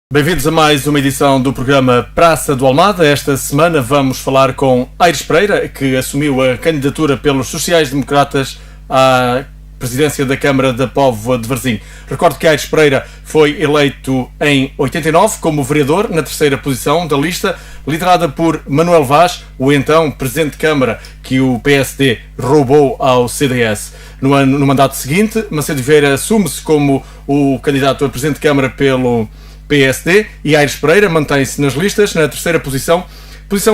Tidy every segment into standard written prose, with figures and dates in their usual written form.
Bem-vindos a mais uma edição do programa Praça do Almada. Esta semana vamos falar com Aires Pereira, que assumiu a candidatura pelos sociais-democratas à presidência da Câmara da Póvoa de Varzim. Recordo que Aires Pereira foi eleito em 89 como vereador, na terceira posição da lista, liderada por Manuel Vaz, o então Presidente de Câmara que o PSD roubou ao CDS. No mandato seguinte, Macedo Vieira assume-se como o candidato a Presidente de Câmara pelo PSD e Aires Pereira mantém-se nas listas na terceira posição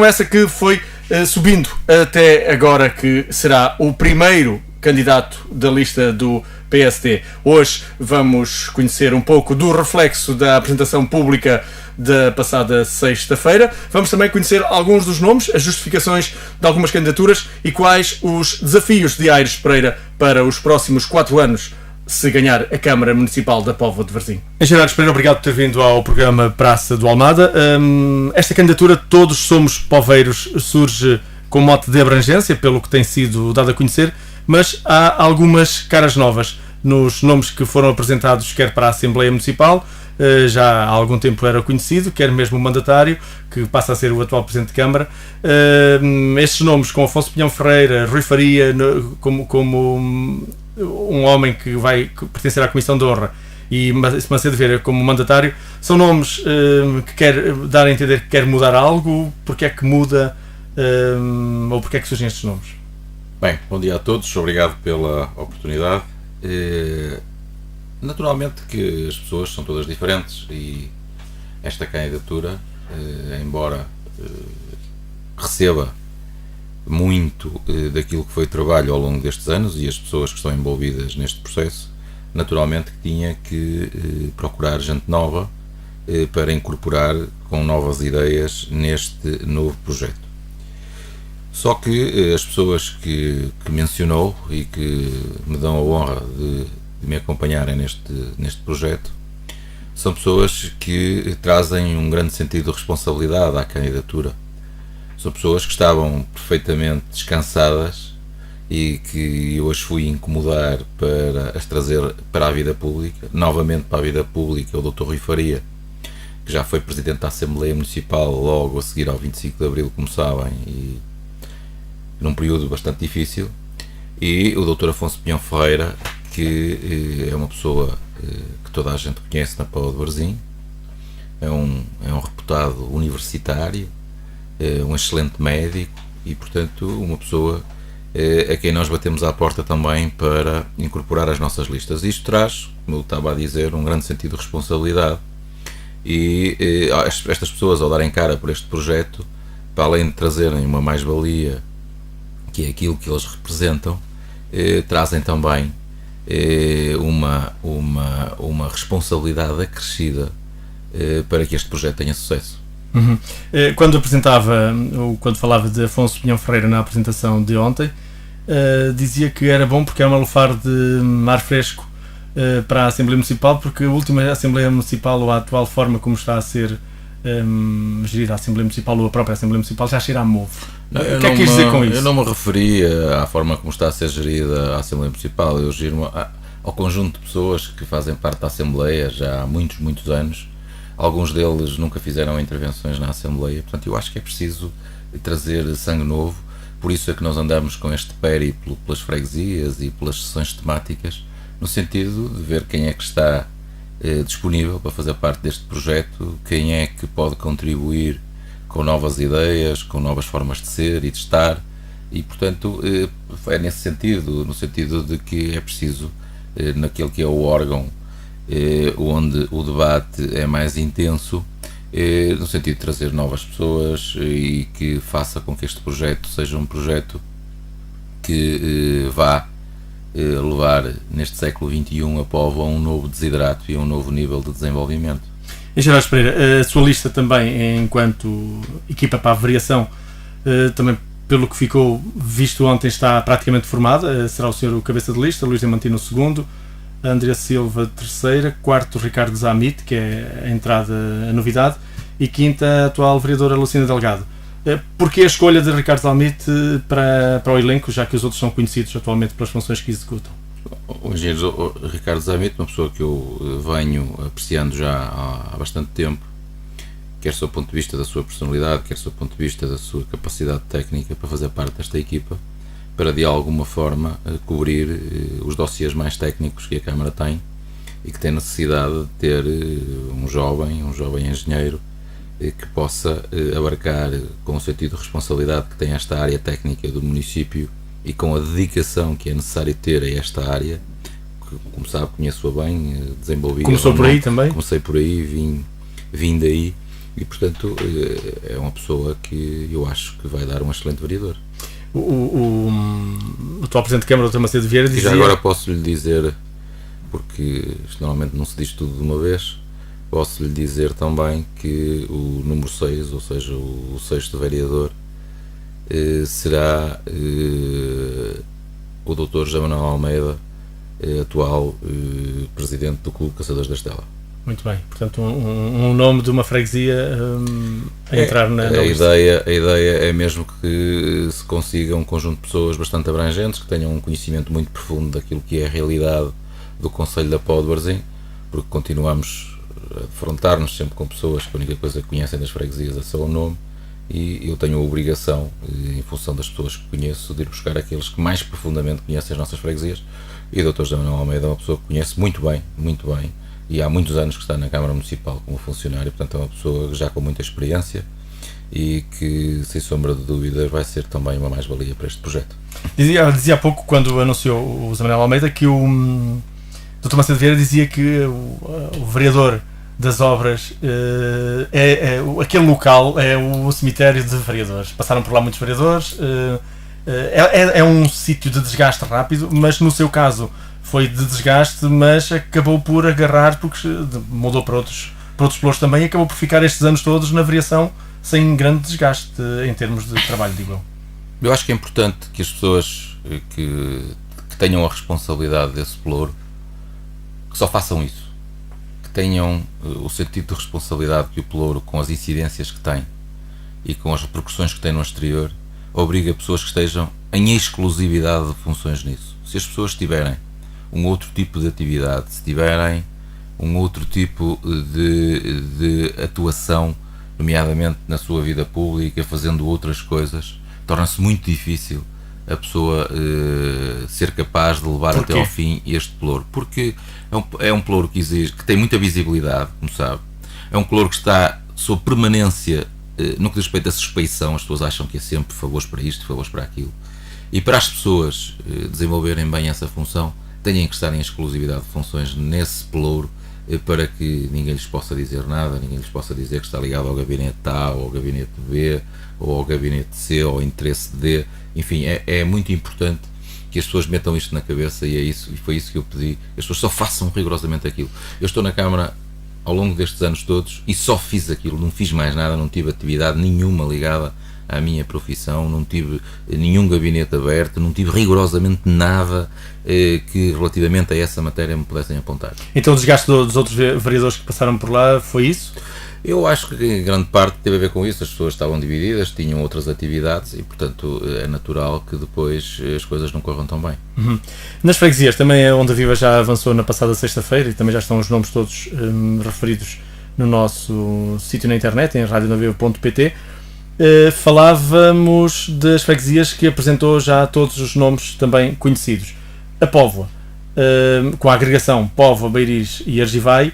essa que foi subindo até agora, que será o primeiro candidato da lista do PSD. Hoje vamos conhecer um pouco do reflexo da apresentação pública da passada sexta-feira. Vamos também conhecer alguns dos nomes, as justificações de algumas candidaturas e quais os desafios de Aires Pereira para os próximos 4 anos, se ganhar a Câmara Municipal da Póvoa de Varzim. Engenheiro Aires Pereira, obrigado por ter vindo ao programa Praça do Almada. Esta candidatura, Todos Somos Poveiros, surge com mote de abrangência, pelo que tem sido dado a conhecer, mas há algumas caras novas nos nomes que foram apresentados, quer para a Assembleia Municipal, já há algum tempo era conhecido, quer mesmo o mandatário, que passa a ser o atual Presidente de Câmara. Estes nomes, com Afonso Pinhão Ferreira, Rui Faria, como um homem que vai pertencer à Comissão de Honra, e Macedo Vieira como mandatário, são nomes que quer dar a entender que quer mudar algo. Porque é que muda, ou porque é que surgem estes nomes? Bem, bom dia a todos, obrigado pela oportunidade. Naturalmente que as pessoas são todas diferentes e esta candidatura, embora receba muito daquilo que foi trabalho ao longo destes anos e as pessoas que estão envolvidas neste processo, naturalmente que tinha que procurar gente nova para incorporar com novas ideias neste novo projeto. Só que as pessoas que mencionou e que me dão a honra de me acompanharem neste projeto são pessoas que trazem um grande sentido de responsabilidade à candidatura. São pessoas que estavam perfeitamente descansadas e que eu as fui incomodar para as trazer para a vida pública, novamente para a vida pública, o Dr. Rui Faria, que já foi Presidente da Assembleia Municipal logo a seguir ao 25 de Abril, como sabem, e num período bastante difícil, e o Dr. Afonso Pinhão Ferreira, que é uma pessoa que toda a gente conhece na Póvoa de Varzim, é um reputado universitário, um excelente médico e, portanto, uma pessoa a quem nós batemos à porta também para incorporar as nossas listas. Isto traz, como eu estava a dizer, um grande sentido de responsabilidade e estas pessoas, ao darem cara por este projeto, para além de trazerem uma mais-valia, que é aquilo que eles representam, trazem também uma responsabilidade acrescida para que este projeto tenha sucesso. Uhum. Quando falava de Afonso Pinhão Ferreira na apresentação de ontem, dizia que era bom porque é uma lufar de ar fresco para a Assembleia Municipal, porque a última Assembleia Municipal, ou a atual forma como está a ser gerida a Assembleia Municipal, ou a própria Assembleia Municipal, já cheira a mofo. O que é que quis dizer com isso? Eu não me referia à forma como está a ser gerida a Assembleia Municipal, eu giro ao conjunto de pessoas que fazem parte da Assembleia já há muitos anos. Alguns deles nunca fizeram intervenções na Assembleia, portanto eu acho que é preciso trazer sangue novo. Por isso é que nós andamos com este périplo pelas freguesias e pelas sessões temáticas, no sentido de ver quem é que está disponível para fazer parte deste projeto, quem é que pode contribuir com novas ideias, com novas formas de ser e de estar, e portanto é nesse sentido, no sentido de que é preciso, naquele que é o órgão onde o debate é mais intenso, no sentido de trazer novas pessoas e que faça com que este projeto seja um projeto que vá levar neste século XXI a Póvoa a um novo desidrato e a um novo nível de desenvolvimento. Engenheiro Aires Pereira, a sua lista também, enquanto equipa para a variação, também pelo que ficou visto ontem, está praticamente formada. Será o senhor o cabeça de lista, Luís Diamantino o segundo, André Silva terceira, quarto Ricardo Zamit, que é a entrada, a novidade, e quinta a atual vereadora Lucina Delgado. Porquê a escolha de Ricardo Zamit para o elenco, já que os outros são conhecidos atualmente pelas funções que executam? O engenheiro Ricardo Zamito, uma pessoa que eu venho apreciando já há bastante tempo, quer do seu ponto de vista da sua personalidade, quer do seu ponto de vista da sua capacidade técnica para fazer parte desta equipa, para de alguma forma cobrir os dossiês mais técnicos que a Câmara tem e que tem necessidade de ter um jovem engenheiro que possa abarcar com o sentido de responsabilidade que tem esta área técnica do município e com a dedicação que é necessário ter a esta área, que, como sabe, conheço-a bem, desenvolvi. Começou por aí também? Comecei por aí, vim daí e, portanto, é uma pessoa que eu acho que vai dar um excelente vereador. O atual Presidente da Câmara, o Dr. Macedo Vieira, dizia... E já agora posso lhe dizer, porque isto normalmente não se diz tudo de uma vez, posso lhe dizer também que o número 6, ou seja, o 6º vereador, será o Dr. José Manuel Almeida, atual Presidente do Clube Caçadores da Estela. Muito bem, portanto um nome de uma freguesia a entrar na lista. A ideia é mesmo que se consiga um conjunto de pessoas bastante abrangentes, que tenham um conhecimento muito profundo daquilo que é a realidade do Concelho da Póvoa de Varzim, porque continuamos a defrontar-nos sempre com pessoas que a única coisa que conhecem das freguesias é só o nome, e eu tenho a obrigação, em função das pessoas que conheço, de ir buscar aqueles que mais profundamente conhecem as nossas freguesias, e o Dr. José Manuel Almeida é uma pessoa que conhece muito bem, e há muitos anos que está na Câmara Municipal como funcionário, portanto é uma pessoa já com muita experiência e que, sem sombra de dúvidas, vai ser também uma mais-valia para este projeto. Dizia há pouco, quando anunciou o José Manuel Almeida, que o Dr. Macedo Vieira dizia que o vereador das obras aquele local é o cemitério de vereadores. Passaram por lá muitos vereadores, é um sítio de desgaste rápido, mas no seu caso foi de desgaste, mas acabou por agarrar, porque mudou para outros pelouros também, e acabou por ficar estes anos todos na variação sem grande desgaste em termos de trabalho, digo eu. Eu acho que é importante que as pessoas que tenham a responsabilidade desse pelouro, que só façam isso, que tenham o sentido de responsabilidade que o pelouro, com as incidências que tem e com as repercussões que tem no exterior, obriga pessoas que estejam em exclusividade de funções nisso. Se as pessoas tiverem um outro tipo de atividade, se tiverem um outro tipo de atuação, nomeadamente na sua vida pública, fazendo outras coisas, torna-se muito difícil a pessoa ser capaz de levar até ao fim este pelouro. Porque é um pelouro que exige, que tem muita visibilidade, como sabe. É um pelouro que está sob permanência, no que diz respeito à suspeição. As pessoas acham que é sempre favores para isto, favores para aquilo. E para as pessoas desenvolverem bem essa função, têm que estar em exclusividade de funções nesse pelouro, para que ninguém lhes possa dizer nada, ninguém lhes possa dizer que está ligado ao gabinete A, ou ao gabinete B, ou ao gabinete C, ou ao interesse D. Enfim, é muito importante que as pessoas metam isto na cabeça, e é isso, e foi isso que eu pedi. As pessoas só façam rigorosamente aquilo. Eu estou na Câmara ao longo destes anos todos e só fiz aquilo, não fiz mais nada, não tive atividade nenhuma ligada à minha profissão, não tive nenhum gabinete aberto, não tive rigorosamente nada que relativamente a essa matéria me pudessem apontar. Então o desgaste dos outros vereadores que passaram por lá foi isso? Eu acho que em grande parte teve a ver com isso. As pessoas estavam divididas, tinham outras atividades e, portanto, é natural que depois as coisas não corram tão bem. Uhum. Nas freguesias, também a Onda Viva já avançou na passada sexta-feira e também já estão os nomes todos referidos no nosso sítio na internet, em radionaviva.pt. Falávamos das freguesias que apresentou já todos os nomes também conhecidos. A Póvoa, com a agregação Póvoa, Beiriz e Argivai,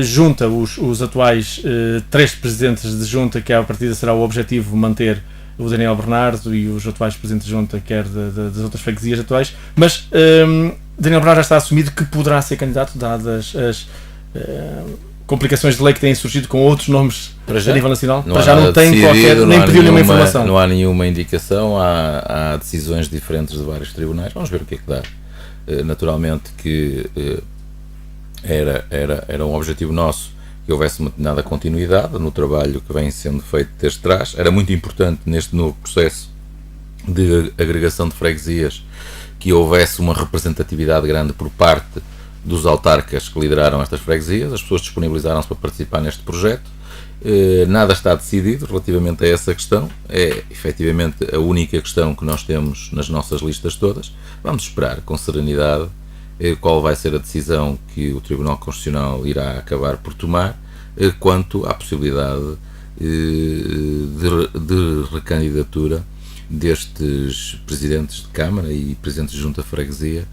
junta os atuais 3 presidentes de junta, que à partida será o objetivo manter o Daniel Bernardo e os atuais presidentes de junta, quer das outras freguesias atuais, mas Daniel Bernardo já está assumido que poderá ser candidato, dadas as complicações de lei que têm surgido com outros nomes a nível nacional. Para já não tem qualquer, nem pediu nenhuma informação. Não há nenhuma indicação, há decisões diferentes de vários tribunais. Vamos ver o que é que dá. Naturalmente que era um objetivo nosso que houvesse uma determinada continuidade no trabalho que vem sendo feito desde trás. Era muito importante neste novo processo de agregação de freguesias que houvesse uma representatividade grande por parte dos autarcas que lideraram estas freguesias. As pessoas disponibilizaram-se para participar neste projeto. Nada está decidido relativamente a essa questão. É efetivamente a única questão que nós temos nas nossas listas todas. Vamos esperar com serenidade qual vai ser a decisão que o Tribunal Constitucional irá acabar por tomar quanto à possibilidade de recandidatura destes presidentes de Câmara e presidentes de Junta de Freguesia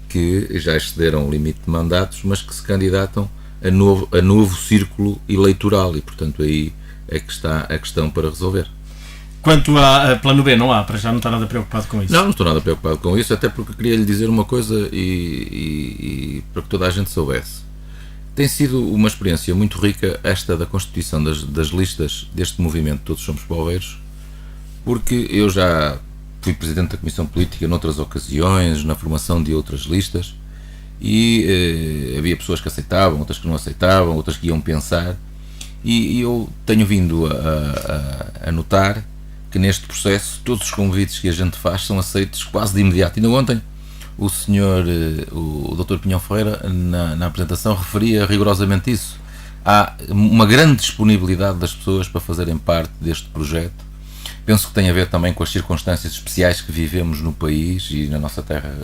que já excederam o limite de mandatos, mas que se candidatam a novo círculo eleitoral, e portanto aí é que está a questão para resolver. Quanto a plano B, não há, para já não está nada preocupado com isso? Não estou nada preocupado com isso, até porque queria lhe dizer uma coisa e para que toda a gente soubesse. Tem sido uma experiência muito rica esta da constituição das listas deste movimento Todos Somos Poveiros, porque eu já fui presidente da Comissão Política noutras ocasiões, na formação de outras listas, e havia pessoas que aceitavam, outras que não aceitavam, outras que iam pensar, e eu tenho vindo a notar que neste processo todos os convites que a gente faz são aceitos quase de imediato. Ainda ontem o senhor, o Dr. Pinhão Ferreira, na apresentação referia rigorosamente isso. Há uma grande disponibilidade das pessoas para fazerem parte deste projeto. Penso que tem a ver também com as circunstâncias especiais que vivemos no país e na nossa terra,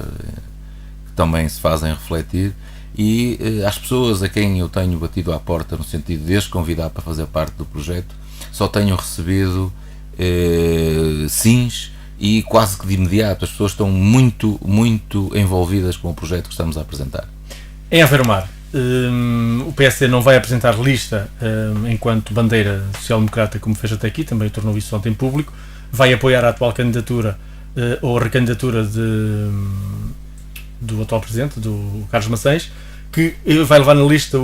que também se fazem refletir, e às pessoas a quem eu tenho batido à porta no sentido de as convidar para fazer parte do projeto, só tenho recebido sims, e quase que de imediato as pessoas estão muito, muito envolvidas com o projeto que estamos a apresentar. Em Aveiro-Mar, o PSD não vai apresentar lista enquanto bandeira social-democrata, como fez até aqui, também tornou isso ontem público. Vai apoiar a atual candidatura ou a recandidatura do atual presidente, do Carlos Maçães, que vai levar na lista,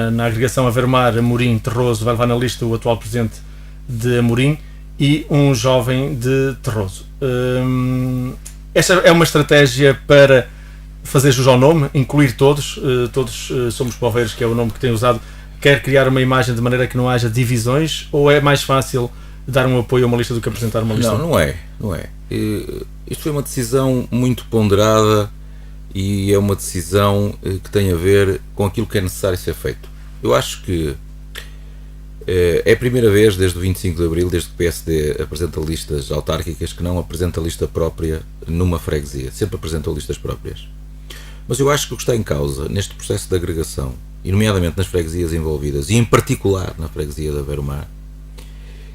na agregação Aveiro-Mar, Amorim, Terroso, vai levar na lista o atual presidente de Amorim e um jovem de Terroso. Esta é uma estratégia para fazer jus ao nome, incluir todos somos poveiros, que é o nome que tem usado. Quer criar uma imagem de maneira que não haja divisões, ou é mais fácil dar um apoio a uma lista do que apresentar uma lista? Não é. Isto foi uma decisão muito ponderada e é uma decisão que tem a ver com aquilo que é necessário ser feito. Eu acho que é a primeira vez desde o 25 de Abril, desde que o PSD apresenta listas autárquicas, que não apresenta lista própria numa freguesia. Sempre apresentou listas próprias. Mas eu acho que o que está em causa neste processo de agregação, e nomeadamente nas freguesias envolvidas, e em particular na freguesia de Aveiro-Mar,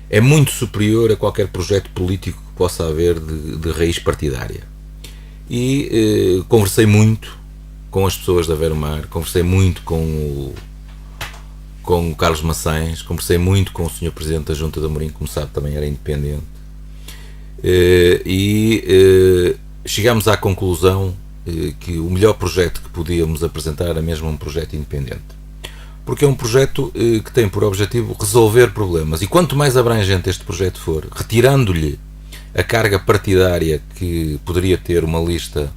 é muito superior a qualquer projeto político que possa haver de raiz partidária. E conversei muito com as pessoas de Aveiro-Mar, conversei muito com o Carlos Maçães, conversei muito com o Sr. Presidente da Junta de Amorim, como sabe também era independente, e chegámos à conclusão que o melhor projeto que podíamos apresentar era mesmo um projeto independente, porque é um projeto que tem por objetivo resolver problemas, e quanto mais abrangente este projeto for, retirando-lhe a carga partidária que poderia ter uma lista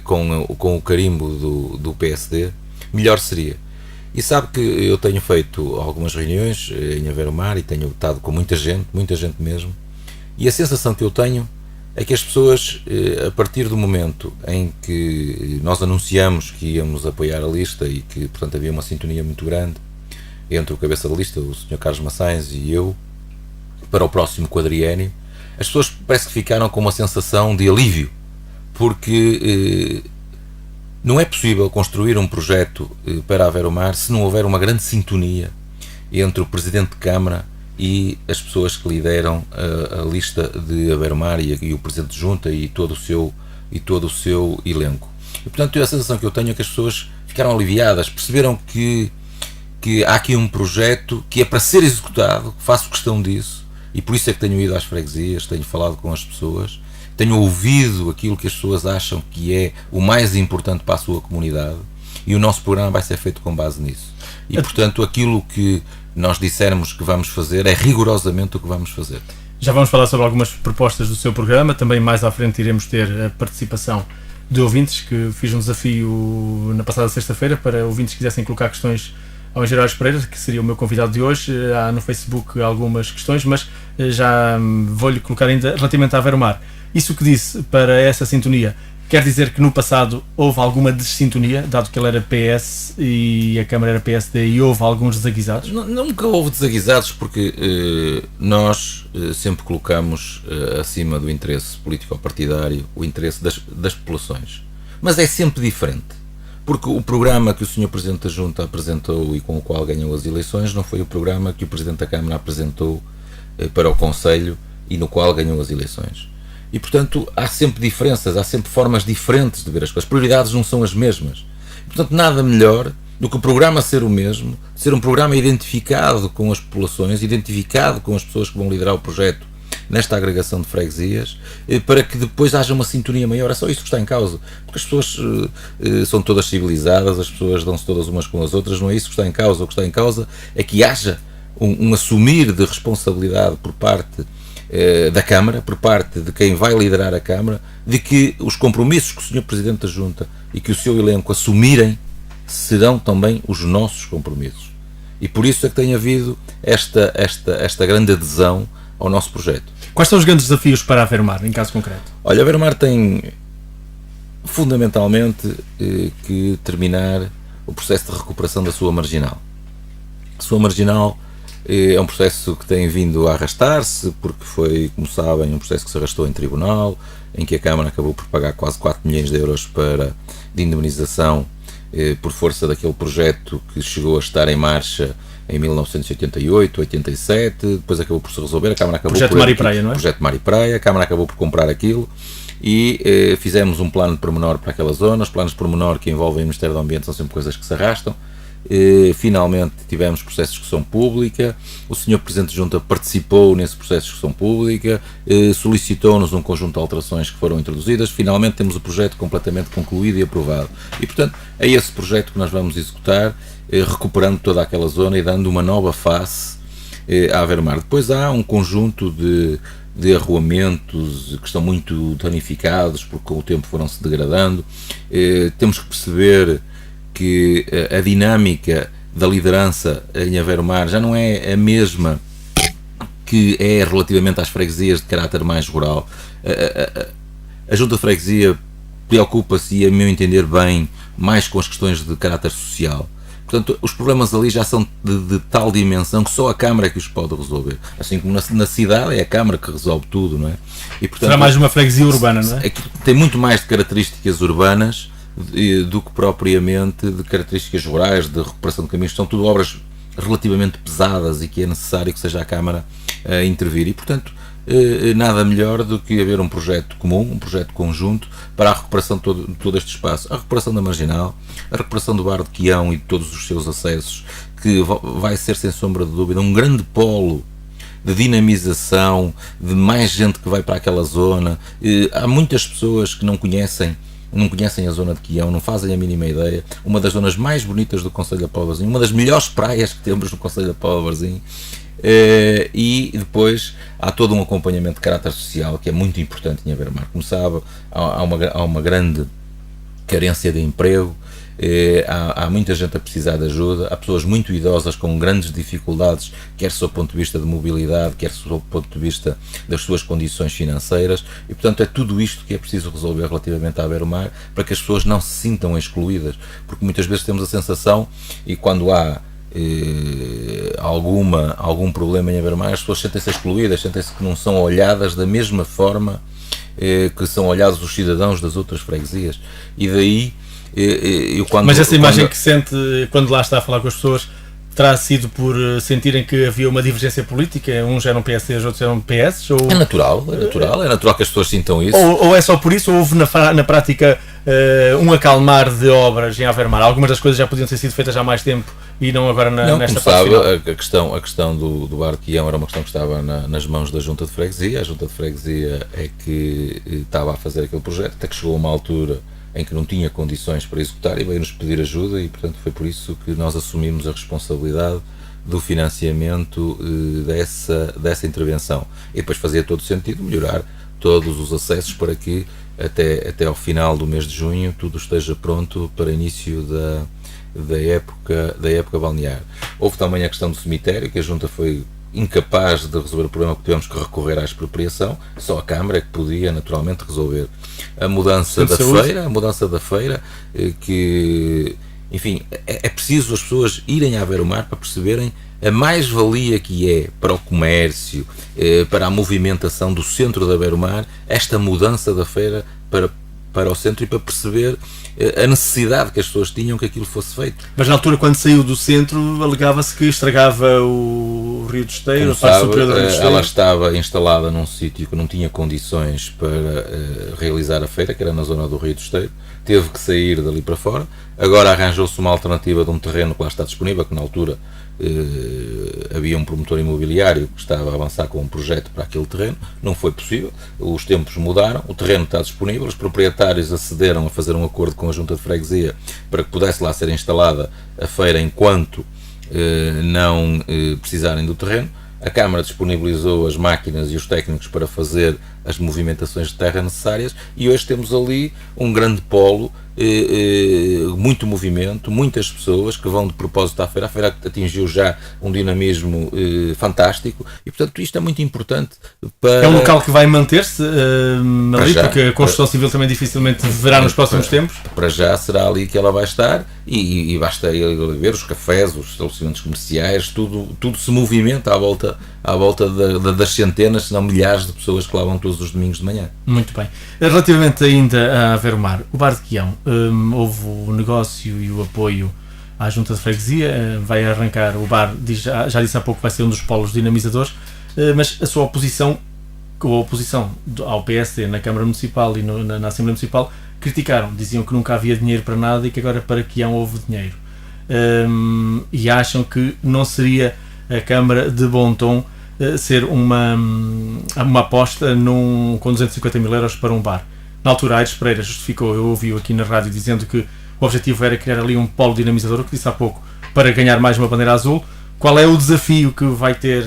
com o carimbo do PSD, melhor seria. E sabe que eu tenho feito algumas reuniões em Aveiro-Mar e tenho estado com muita gente mesmo, e a sensação que eu tenho é que as pessoas, a partir do momento em que nós anunciamos que íamos apoiar a lista e que, portanto, havia uma sintonia muito grande entre o cabeça da lista, o Sr. Carlos Maçães, e eu, para o próximo quadriênio, as pessoas parece que ficaram com uma sensação de alívio, porque não é possível construir um projeto para Aveiro-Mar se não houver uma grande sintonia entre o Presidente de Câmara e as pessoas que lideram a lista de Aveiro-Mar e o Presidente de Junta e todo o seu elenco. E, portanto, a sensação que eu tenho é que as pessoas ficaram aliviadas, perceberam que há aqui um projeto que é para ser executado, faço questão disso, e por isso é que tenho ido às freguesias, tenho falado com as pessoas, tenho ouvido aquilo que as pessoas acham que é o mais importante para a sua comunidade, e o nosso programa vai ser feito com base nisso. E, portanto, aquilo que nós dissermos que vamos fazer é rigorosamente o que vamos fazer. Já vamos falar sobre algumas propostas do seu programa, também mais à frente iremos ter a participação de ouvintes, que fiz um desafio na passada sexta-feira para ouvintes que quisessem colocar questões ao Engenheiro Aires Pereira, que seria o meu convidado de hoje. Há no Facebook algumas questões, mas já vou-lhe colocar ainda relativamente a Aveiro-Mar. Isso que disse para essa sintonia, quer dizer que no passado houve alguma dessintonia, dado que ele era PS e a Câmara era PSD, e houve alguns desaguisados? Nunca houve desaguisados, porque nós sempre colocamos acima do interesse político-partidário o interesse das populações. mas é sempre diferente. Porque o programa que o Sr. Presidente da Junta apresentou e com o qual ganhou as eleições não foi o programa que o Presidente da Câmara apresentou para o Conselho e no qual ganhou as eleições. E, portanto, há sempre diferenças, há sempre formas diferentes de ver as coisas. As prioridades não são as mesmas. Portanto, nada melhor do que o programa ser o mesmo, ser um programa identificado com as populações, identificado com as pessoas que vão liderar o projeto nesta agregação de freguesias, para que depois haja uma sintonia maior. É só isso que está em causa. Porque as pessoas são todas civilizadas, as pessoas dão-se todas umas com as outras, não é isso que está em causa. O que está em causa é que haja um assumir de responsabilidade por parte da Câmara, por parte de quem vai liderar a Câmara, de que os compromissos que o Sr. Presidente da Junta e que o seu elenco assumirem serão também os nossos compromissos. E por isso é que tem havido esta grande adesão ao nosso projeto. Quais são os grandes desafios para a Avermar, em caso concreto? Olha, a Avermar tem fundamentalmente que terminar o processo de recuperação da sua marginal. A sua marginal é um processo que tem vindo a arrastar-se, porque foi, como sabem, um processo que se arrastou em tribunal, em que a Câmara acabou por pagar quase 4 milhões de euros de indemnização por força daquele projeto que chegou a estar em marcha em 1988, 87, depois acabou por se resolver, a Câmara acabou Projeto Mar e Praia, não é? Projeto Mar e Praia, a Câmara acabou por comprar aquilo e fizemos um plano de pormenor para aquela zona. Os planos de pormenor que envolvem o Ministério do Ambiente são sempre coisas que se arrastam. Finalmente tivemos processos de discussão pública, o Sr. Presidente de Junta participou nesse processo de discussão pública, solicitou-nos um conjunto de alterações que foram introduzidas. Finalmente temos o projeto completamente concluído e aprovado e, portanto, é esse projeto que nós vamos executar, recuperando toda aquela zona e dando uma nova face à Avermar. Depois há um conjunto de arruamentos que estão muito danificados porque com o tempo foram-se degradando. Temos que perceber que a dinâmica da liderança em Avermar já não é a mesma que é relativamente às freguesias de caráter mais rural. A Junta de Freguesia preocupa-se, e a meu entender bem, mais com as questões de caráter social. Portanto, os problemas ali já são de tal dimensão que só a Câmara é que os pode resolver. Assim como na cidade é a Câmara que resolve tudo, não é? E, portanto, será mais uma freguesia urbana, não é? Tem muito mais de características urbanas do que propriamente de características rurais, de recuperação de caminhos. São tudo obras relativamente pesadas e que é necessário que seja a Câmara a intervir. E, portanto, nada melhor do que haver um projeto comum, um projeto conjunto para a recuperação de todo este espaço. A recuperação da Marginal, a recuperação do Bar de Quião e de todos os seus acessos, que vai ser, sem sombra de dúvida, um grande polo de dinamização, de mais gente que vai para aquela zona. Há muitas pessoas que não conhecem a zona de Quião, não fazem a mínima ideia. Uma das zonas mais bonitas do Concelho da Póvoa de Varzim, uma das melhores praias que temos no Concelho da Póvoa de Varzim. E depois há todo um acompanhamento de caráter social que é muito importante em Avermar. Como sabe, há uma grande carência de emprego, há muita gente a precisar de ajuda, há pessoas muito idosas com grandes dificuldades, quer do ponto de vista de mobilidade, quer do ponto de vista das suas condições financeiras, e portanto é tudo isto que é preciso resolver relativamente a Avermar, para que as pessoas não se sintam excluídas, porque muitas vezes temos a sensação, e quando há algum problema em Avermar, as pessoas sentem-se excluídas, sentem-se que não são olhadas da mesma forma que são olhados os cidadãos das outras freguesias. E daí mas essa imagem que sente quando lá está a falar com as pessoas terá sido por sentirem que havia uma divergência política, uns eram PSD, os outros eram PS? Ou... É natural que as pessoas sintam isso. Ou é só por isso, ou houve na prática um acalmar de obras em Avermar? Algumas das coisas já podiam ter sido feitas há mais tempo e não agora nesta fase final. A questão do Bar de Quião era uma questão que estava nas mãos da Junta de Freguesia. A Junta de Freguesia é que estava a fazer aquele projeto, até que chegou a uma altura em que não tinha condições para executar e veio-nos pedir ajuda, e portanto foi por isso que nós assumimos a responsabilidade do financiamento dessa intervenção. E depois fazia todo sentido melhorar todos os acessos para que até ao final do mês de junho tudo esteja pronto para início da época balnear. Houve também a questão do cemitério, que a Junta foi incapaz de resolver o problema, porque tivemos que recorrer à expropriação. Só a Câmara é que podia naturalmente resolver. A mudança da feira, que, enfim, é preciso as pessoas irem a Avermar para perceberem a mais-valia que é para o comércio, para a movimentação do centro de Avermar, esta mudança da feira para para o centro e para perceber a necessidade que as pessoas tinham que aquilo fosse feito. Mas na altura, quando saiu do centro, alegava-se que estragava o Rio do Esteiro, Como a parte superior do Rio do Esteiro. Ela estava instalada num sítio que não tinha condições para realizar a feira, que era na zona do Rio do Esteiro, teve que sair dali para fora. Agora arranjou-se uma alternativa de um terreno que lá está disponível, que na altura havia um promotor imobiliário que estava a avançar com um projeto para aquele terreno. Não foi possível, os tempos mudaram, o terreno está disponível, os proprietários acederam a fazer um acordo com a Junta de Freguesia para que pudesse lá ser instalada a feira enquanto não precisarem do terreno. A Câmara disponibilizou as máquinas e os técnicos para fazer as movimentações de terra necessárias e hoje temos ali um grande polo, muito movimento, muitas pessoas que vão de propósito à feira. A feira atingiu já um dinamismo fantástico e, portanto, isto é muito importante para... É um local que vai manter-se ali, porque a construção civil também dificilmente verá nos próximos tempos. Para já será ali que ela vai estar e basta ver os cafés, os estabelecimentos comerciais, tudo se movimenta à volta das centenas, se não milhares de pessoas que lá vão todos os domingos de manhã. Muito bem. Relativamente ainda a Ver-o-Mar, o Bar de Quião, houve o negócio e o apoio à Junta de Freguesia, vai arrancar o bar, já disse há pouco, vai ser um dos polos dinamizadores, mas a sua oposição, com a oposição ao PSD na Câmara Municipal e na Assembleia Municipal, criticaram, diziam que nunca havia dinheiro para nada e que agora para Quião houve dinheiro. E acham que não seria a Câmara de bom tom ser uma aposta com 250 mil euros para um bar. Na altura, Aires Pereira justificou, eu ouvi-o aqui na rádio, dizendo que o objetivo era criar ali um polo dinamizador, o que disse há pouco, para ganhar mais uma bandeira azul. Qual é o desafio que vai ter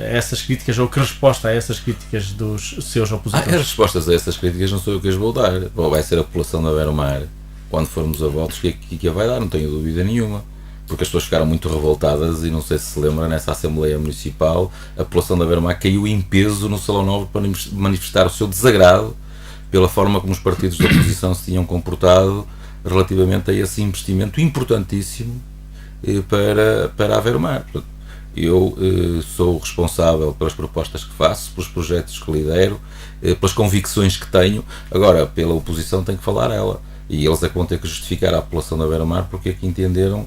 a essas críticas, ou que resposta a essas críticas dos seus opositores? As respostas a essas críticas não sou eu que as vou dar. Vai ser a população da Ver-o-Mar, quando formos a votos, que a vai dar, não tenho dúvida nenhuma. Porque as pessoas ficaram muito revoltadas e não sei se lembra, nessa Assembleia Municipal, a população da Ver-o-Mar caiu em peso no Salão Novo para manifestar o seu desagrado pela forma como os partidos da oposição se tinham comportado relativamente a esse investimento importantíssimo para a Ver-o-Mar. Eu sou responsável pelas propostas que faço, pelos projetos que lidero, pelas convicções que tenho. Agora, pela oposição tem que falar ela. E eles é que vão ter que justificar à população da Ver-o-Mar porque é que entenderam,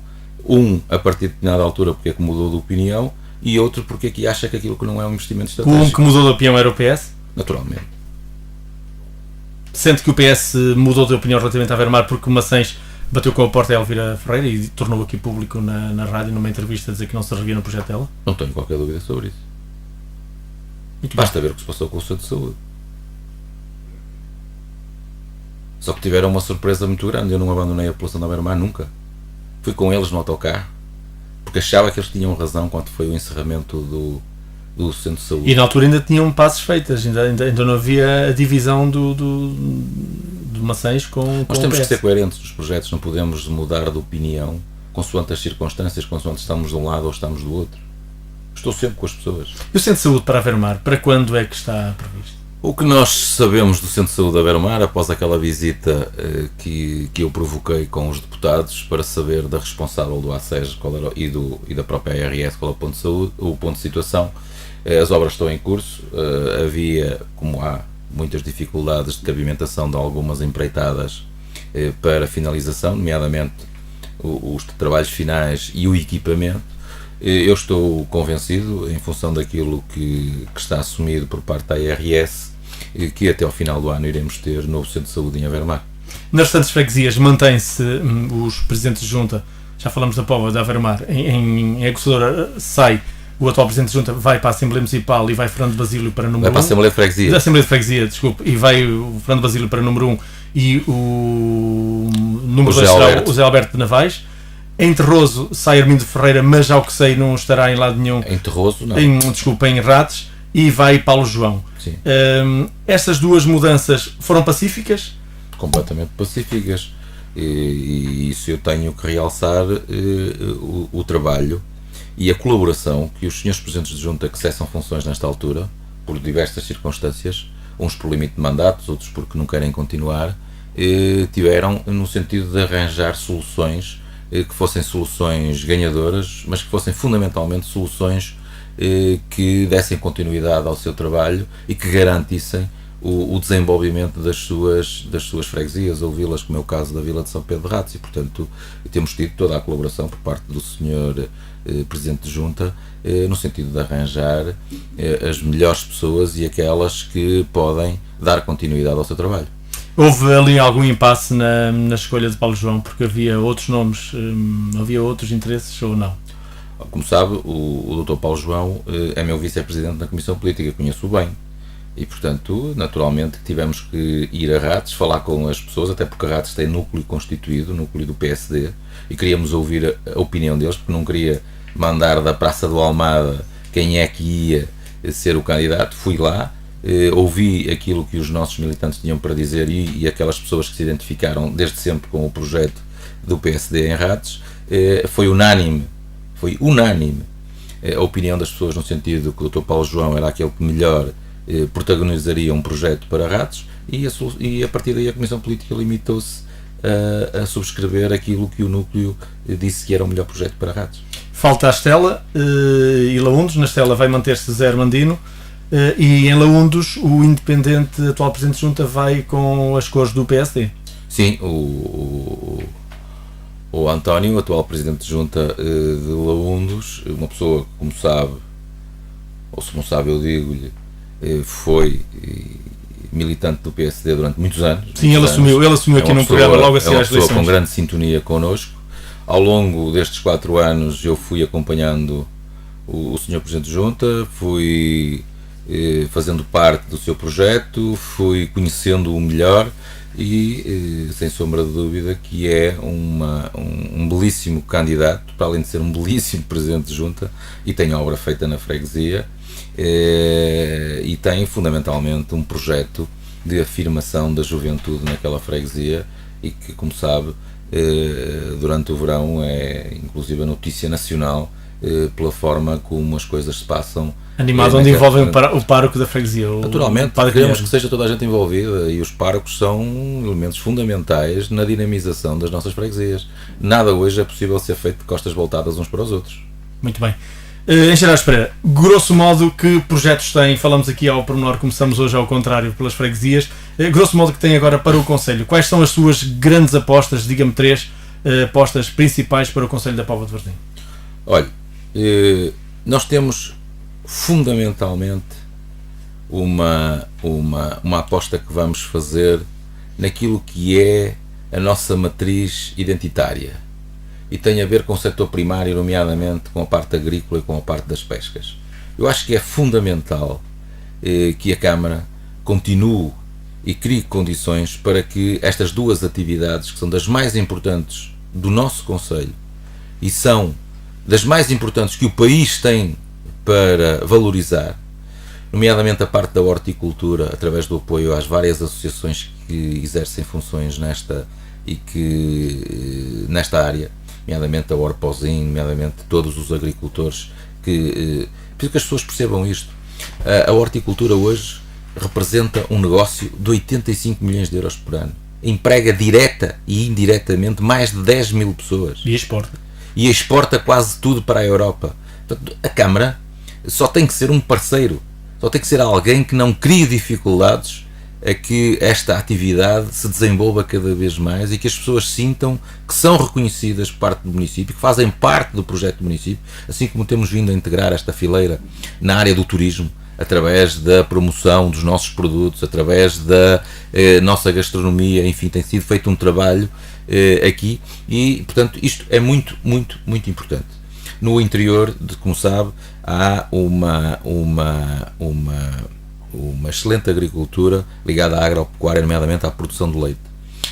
a partir de determinada altura, porque é que mudou de opinião, e outro, porque é que acha que aquilo que não é um investimento estratégico. O que mudou de opinião era o PS? Naturalmente. Sente que o PS mudou de opinião relativamente à Ver-o-Mar porque o Macens bateu com a porta a Elvira Ferreira e tornou aqui público na rádio, numa entrevista, a dizer que não se revia no projeto dela? Não tenho qualquer dúvida sobre isso. Muito Basta bem. ver o que se passou com o Centro de Saúde. Só que tiveram uma surpresa muito grande. Eu não abandonei a população da Ver-o-Mar nunca. Fui com eles no autocarro porque achava que eles tinham razão quando foi o encerramento do Centro de Saúde. E na altura ainda tinham passos feitas, ainda não havia a divisão do Macens com Nós temos o que PS. ser coerentes nos projetos, não podemos mudar de opinião consoante as circunstâncias, consoante estamos de um lado ou estamos do outro. Estou sempre com as pessoas. E o Centro de Saúde para a Ver-o-Mar, para quando é que está previsto? O que nós sabemos do Centro de Saúde da Ver-o-Mar, após aquela visita que eu provoquei com os deputados para saber da responsável do ACES e da própria ARS qual é o ponto de situação, as obras estão em curso. Havia, como há muitas dificuldades de cabimentação de algumas empreitadas para finalização, nomeadamente os trabalhos finais e o equipamento. Eu estou convencido, em função daquilo que está assumido por parte da ARS, que até ao final do ano iremos ter novo centro de saúde em Ver-o-Mar. Nas restantes freguesias mantém-se os presidentes de junta, já falamos da Póvoa, da Ver-o-Mar, em Aguçadora sai o atual presidente de junta, vai para a Assembleia Municipal e vai Fernando Basílio para número 1. Vai para a Assembleia de Freguesia. Da Assembleia de Freguesia, desculpe, e vai o Fernando Basílio para número 1 e o número 2 será o Zé Alberto de Navais. Em Terroso sai Armindo Ferreira, mas ao que sei não estará em lado nenhum. Em Terroso, não. Em Rates, e vai Paulo João. Sim. Estas duas mudanças foram pacíficas? Completamente pacíficas. E isso eu tenho que realçar o trabalho e a colaboração que os senhores presidentes de junta que cessam funções nesta altura, por diversas circunstâncias, uns por limite de mandatos, outros porque não querem continuar, tiveram no sentido de arranjar soluções que fossem soluções ganhadoras, mas que fossem fundamentalmente soluções que dessem continuidade ao seu trabalho e que garantissem o desenvolvimento das suas freguesias ou vilas, como é o caso da Vila de São Pedro de Ratos, e portanto temos tido toda a colaboração por parte do Sr. Presidente de Junta, no sentido de arranjar as melhores pessoas e aquelas que podem dar continuidade ao seu trabalho. Houve ali algum impasse na escolha de Paulo João, porque havia outros nomes, havia outros interesses ou não? Como sabe, o Dr. Paulo João é meu vice-presidente na Comissão Política, conheço-o bem. E, portanto, naturalmente tivemos que ir a Ratos, falar com as pessoas, até porque Ratos tem núcleo constituído, núcleo do PSD, e queríamos ouvir a opinião deles, porque não queria mandar da Praça do Almada quem é que ia ser o candidato. Fui lá, ouvi aquilo que os nossos militantes tinham para dizer e aquelas pessoas que se identificaram desde sempre com o projeto do PSD em Ratos. Foi unânime a opinião das pessoas, no sentido que o Dr. Paulo João era aquele que melhor protagonizaria um projeto para Ratos, e a partir daí a Comissão Política limitou-se a subscrever aquilo que o núcleo disse que era o melhor projeto para Ratos. Falta a Estela e Laundos. Na Estela vai manter-se Zé Armandino, e em Laundos o independente atual Presidente de Junta vai com as cores do PSD. Sim, o António, atual Presidente de Junta de Laundos, uma pessoa que, como sabe, ou se não sabe eu digo-lhe, foi militante do PSD durante muitos anos. Sim, ele assumiu aqui num programa logo assim às eleições. É uma pessoa com grande sintonia connosco. Ao longo destes 4 anos eu fui acompanhando o Sr. Presidente de Junta, fui fazendo parte do seu projeto, fui conhecendo-o melhor e, sem sombra de dúvida, que é um belíssimo candidato, para além de ser um belíssimo Presidente de Junta, e tem obra feita na freguesia, e tem fundamentalmente um projeto de afirmação da juventude naquela freguesia, e que, como sabe, durante o verão é inclusive a notícia nacional pela forma como as coisas se passam. Animado, onde envolvem o pároco da freguesia. Naturalmente, queremos que seja toda a gente envolvida, e os párocos são elementos fundamentais na dinamização das nossas freguesias. Nada hoje é possível ser feito de costas voltadas uns para os outros. Muito bem. Engenheiro Pereira, grosso modo, que projetos tem? Falamos aqui ao pormenor, começamos hoje ao contrário pelas freguesias. Grosso modo, que tem agora para o Conselho? Quais são as suas grandes apostas, diga-me 3 apostas principais para o Conselho da Póvoa de Varzim? Olha, nós temos fundamentalmente uma aposta que vamos fazer naquilo que é a nossa matriz identitária, e tem a ver com o setor primário, nomeadamente com a parte agrícola e com a parte das pescas. Eu acho que é fundamental que a Câmara continue e crie condições para que estas duas atividades, que são das mais importantes do nosso Conselho e são das mais importantes que o país tem para valorizar, nomeadamente a parte da horticultura, através do apoio às várias associações que exercem funções nesta área, nomeadamente a Orposim, nomeadamente todos os agricultores, preciso que as pessoas percebam isto. A horticultura hoje representa um negócio de 85 milhões de euros por ano, emprega direta e indiretamente mais de 10 mil pessoas e exporta quase tudo para a Europa. Portanto, a Câmara só tem que ser um parceiro, só tem que ser alguém que não crie dificuldades a que esta atividade se desenvolva cada vez mais e que as pessoas sintam que são reconhecidas por parte do município, que fazem parte do projeto do município, assim como temos vindo a integrar esta fileira na área do turismo, através da promoção dos nossos produtos, através da nossa gastronomia. Enfim, tem sido feito um trabalho aqui e, portanto, isto é muito, muito, muito importante. No interior, como sabe, há uma excelente agricultura ligada à agropecuária, nomeadamente à produção de leite.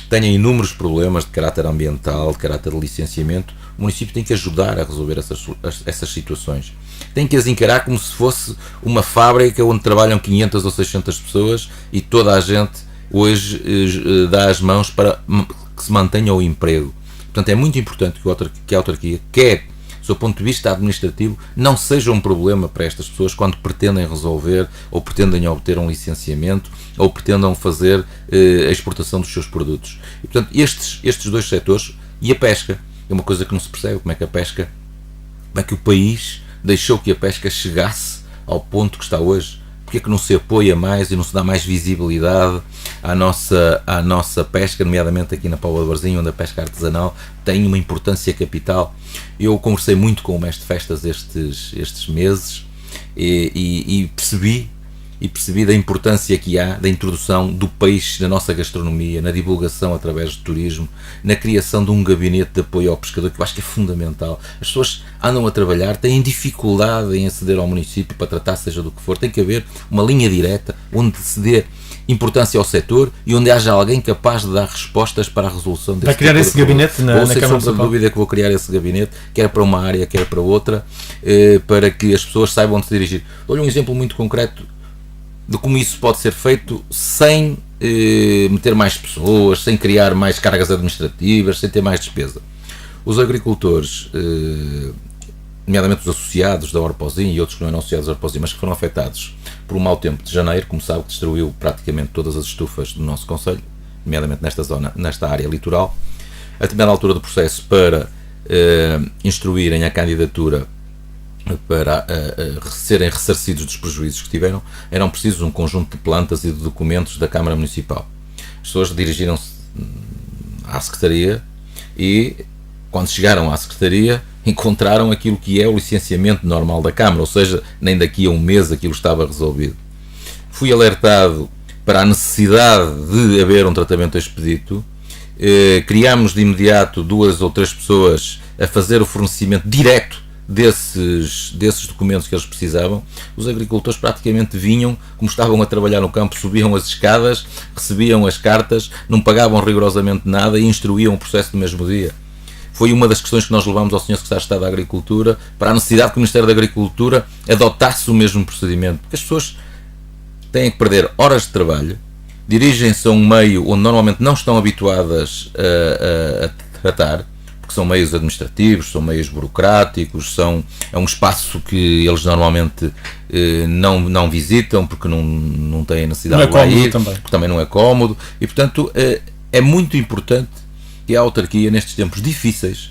Tem inúmeros problemas de caráter ambiental, de caráter de licenciamento. O município tem que ajudar a resolver essas situações. Tem que as encarar como se fosse uma fábrica onde trabalham 500 ou 600 pessoas e toda a gente hoje dá as mãos para que se mantenha o emprego. Portanto, é muito importante que a autarquia, quer do seu ponto de vista administrativo, não seja um problema para estas pessoas quando pretendem resolver ou pretendem obter um licenciamento ou pretendam fazer a exportação dos seus produtos. E, portanto, estes dois setores, e a pesca, é uma coisa que não se percebe, como é que o país deixou que a pesca chegasse ao ponto que está hoje. porque é que não se apoia mais e não se dá mais visibilidade à nossa pesca, nomeadamente aqui na Póvoa de Varzim, onde a pesca artesanal tem uma importância capital. Eu conversei muito com o mestre de festas estes meses e percebi da importância que há da introdução do peixe na nossa gastronomia, na divulgação através do turismo, na criação de um gabinete de apoio ao pescador, que eu acho que é fundamental. As pessoas andam a trabalhar, têm dificuldade em aceder ao município para tratar seja do que for. Tem que haver uma linha direta onde se dê importância ao setor e onde haja alguém capaz de dar respostas para a resolução desse. Vai criar esse gabinete na Câmara Municipal? Sem dúvida que vou criar esse gabinete, quer para uma área, quer para outra, para que as pessoas saibam onde se dirigir. Dou-lhe um exemplo muito concreto de como isso pode ser feito sem meter mais pessoas, sem criar mais cargas administrativas, sem ter mais despesa. Os agricultores, nomeadamente os associados da Orposim e outros que não eram associados da Orposim, mas que foram afetados por um mau tempo de janeiro, como sabe, que destruiu praticamente todas as estufas do nosso concelho, nomeadamente nesta área litoral, a determinada altura do processo, para instruírem a candidatura para serem ressarcidos dos prejuízos que tiveram, eram precisos um conjunto de plantas e de documentos da Câmara Municipal. As pessoas dirigiram-se à Secretaria e, quando chegaram à Secretaria, encontraram aquilo que é o licenciamento normal da Câmara, ou seja, nem daqui a um mês aquilo estava resolvido. Fui alertado para a necessidade de haver um tratamento expedito. Criámos de imediato 2 ou 3 pessoas a fazer o fornecimento direto desses documentos que eles precisavam. Os agricultores praticamente vinham, como estavam a trabalhar no campo, subiam as escadas, recebiam as cartas, não pagavam rigorosamente nada e instruíam o processo no mesmo dia. Foi uma das questões que nós levámos ao Sr. Secretário de Estado da Agricultura, para a necessidade que o Ministério da Agricultura adotasse o mesmo procedimento, porque as pessoas têm que perder horas de trabalho, dirigem-se a um meio onde normalmente não estão habituadas a tratar, que são meios administrativos, são meios burocráticos, é um espaço que eles normalmente não visitam porque não têm necessidade de lá ir, porque também não é cómodo, e portanto é muito importante que a autarquia nestes tempos difíceis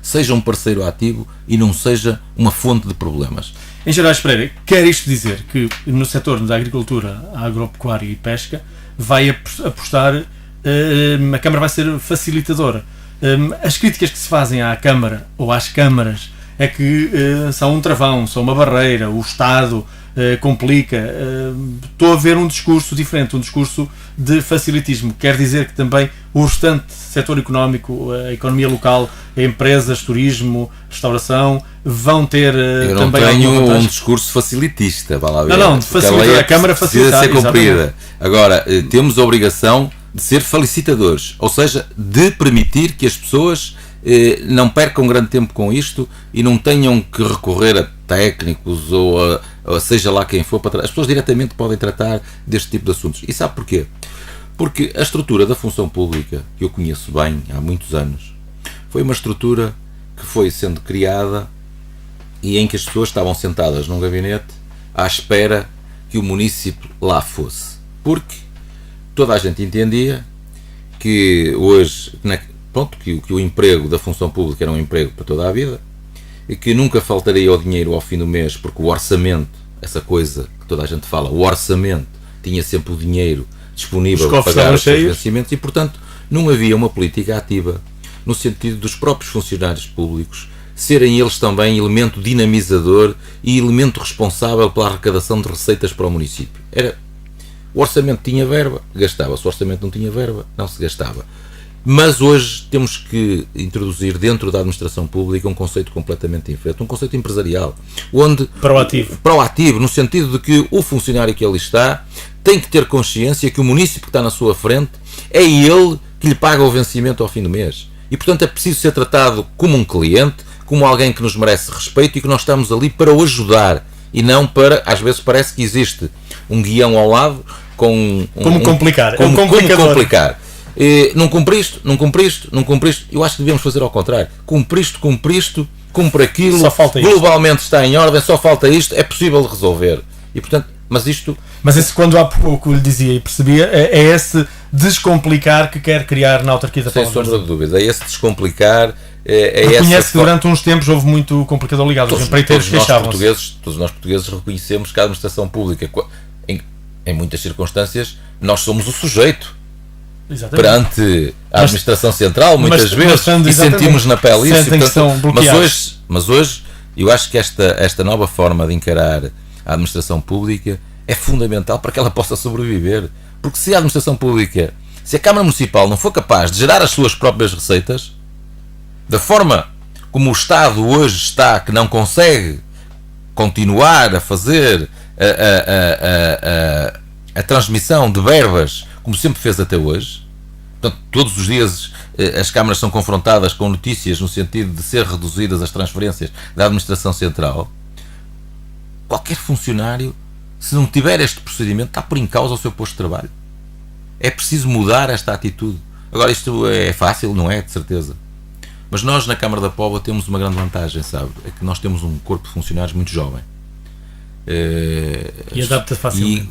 seja um parceiro ativo e não seja uma fonte de problemas. Engenheiro Aires Pereira, quer isto dizer que no setor da agricultura, agropecuária e pesca vai apostar, a Câmara vai ser facilitadora. As críticas que se fazem à Câmara ou às câmaras é que são um travão, são uma barreira, o Estado complica. Estou a ver um discurso diferente, um discurso de facilitismo. Quer dizer que também o restante setor económico, a economia local, empresas, turismo, restauração, vão ter eu não também tenho um discurso facilitista, vá lá ver. Não, de facilitar, a Câmara facilitar. Precisa ser cumprida. Agora, temos a obrigação de ser felicitadores, ou seja, de permitir que as pessoas não percam grande tempo com isto e não tenham que recorrer a técnicos ou seja lá quem for para tratar. As pessoas diretamente podem tratar deste tipo de assuntos. E sabe porquê? Porque a estrutura da função pública, que eu conheço bem há muitos anos, foi uma estrutura que foi sendo criada e em que as pessoas estavam sentadas num gabinete à espera que o município lá fosse. Porque toda a gente entendia que hoje, que o emprego da função pública era um emprego para toda a vida e que nunca faltaria o dinheiro ao fim do mês, porque o orçamento, essa coisa que toda a gente fala, o orçamento tinha sempre o dinheiro disponível para pagar os seus vencimentos e, portanto, não havia uma política ativa no sentido dos próprios funcionários públicos serem eles também elemento dinamizador e elemento responsável pela arrecadação de receitas para o município. O orçamento tinha verba, gastava-se. O orçamento não tinha verba, não se gastava. Mas hoje temos que introduzir dentro da administração pública um conceito completamente diferente, um conceito empresarial, onde proativo, no sentido de que o funcionário que ali está tem que ter consciência que o município que está na sua frente é ele que lhe paga o vencimento ao fim do mês. E, portanto, é preciso ser tratado como um cliente, como alguém que nos merece respeito e que nós estamos ali para o ajudar e não para, às vezes parece que existe um guião ao lado com como complicar. Não cumpriste. Eu acho que devemos fazer ao contrário. Cumpre aquilo, globalmente está em ordem, só falta isto, é possível de resolver. E portanto, mas esse, quando há pouco lhe dizia e percebia, é esse descomplicar que quer criar na autarquia da Póvoa de Varzim. Sem sombra de dúvida, é esse descomplicar Reconhece que durante uns tempos houve muito complicador ligado. Os empreiteiros queixavam-se. Todos nós portugueses reconhecemos que a administração pública, em muitas circunstâncias, nós somos o sujeito. Exatamente. Perante a administração central, muitas vezes, e sentimos na pele isso. Portanto, mas hoje, eu acho que esta nova forma de encarar a administração pública é fundamental para que ela possa sobreviver. Porque se a administração pública, se a Câmara Municipal não for capaz de gerar as suas próprias receitas, da forma como o Estado hoje está, que não consegue continuar a fazer a transmissão de verbas como sempre fez até hoje, portanto, todos os dias as câmaras são confrontadas com notícias no sentido de ser reduzidas as transferências da administração central. Qualquer funcionário, se não tiver este procedimento, está por em causa o seu posto de trabalho. É preciso mudar esta atitude. Agora, isto é fácil, não é? De certeza. Mas nós, na Câmara da Póvoa, temos uma grande vantagem, sabe? É que nós temos um corpo de funcionários muito jovem. E adapta facilmente.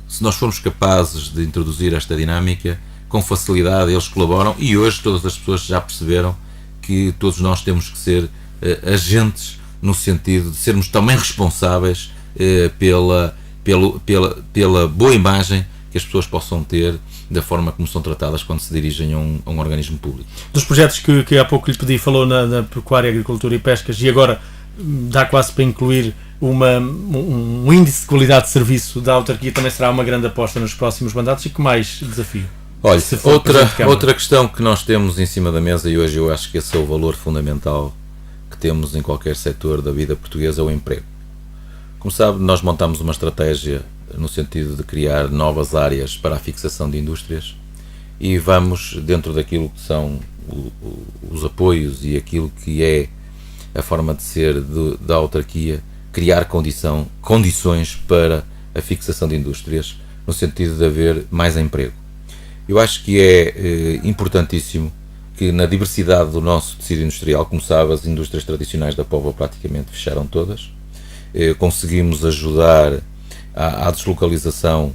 Se nós formos capazes de introduzir esta dinâmica, com facilidade eles colaboram, e hoje todas as pessoas já perceberam que todos nós temos que ser agentes no sentido de sermos também responsáveis pela boa imagem que as pessoas possam ter da forma como são tratadas quando se dirigem a um organismo público. Dos projetos que há pouco lhe pedi, falou na pecuária, agricultura e pescas, e agora dá quase para incluir um índice de qualidade de serviço da autarquia, também será uma grande aposta nos próximos mandatos. E que mais desafio? Olha, outra questão que nós temos em cima da mesa, e hoje eu acho que esse é o valor fundamental que temos em qualquer setor da vida portuguesa, é o emprego. Como sabe, nós montamos uma estratégia no sentido de criar novas áreas para a fixação de indústrias, e vamos, dentro daquilo que são os apoios e aquilo que é a forma de ser da autarquia, criar condições para a fixação de indústrias, no sentido de haver mais emprego. Eu acho que é importantíssimo que, na diversidade do nosso tecido industrial, como sabe, as indústrias tradicionais da Póvoa praticamente fecharam todas. Conseguimos ajudar à deslocalização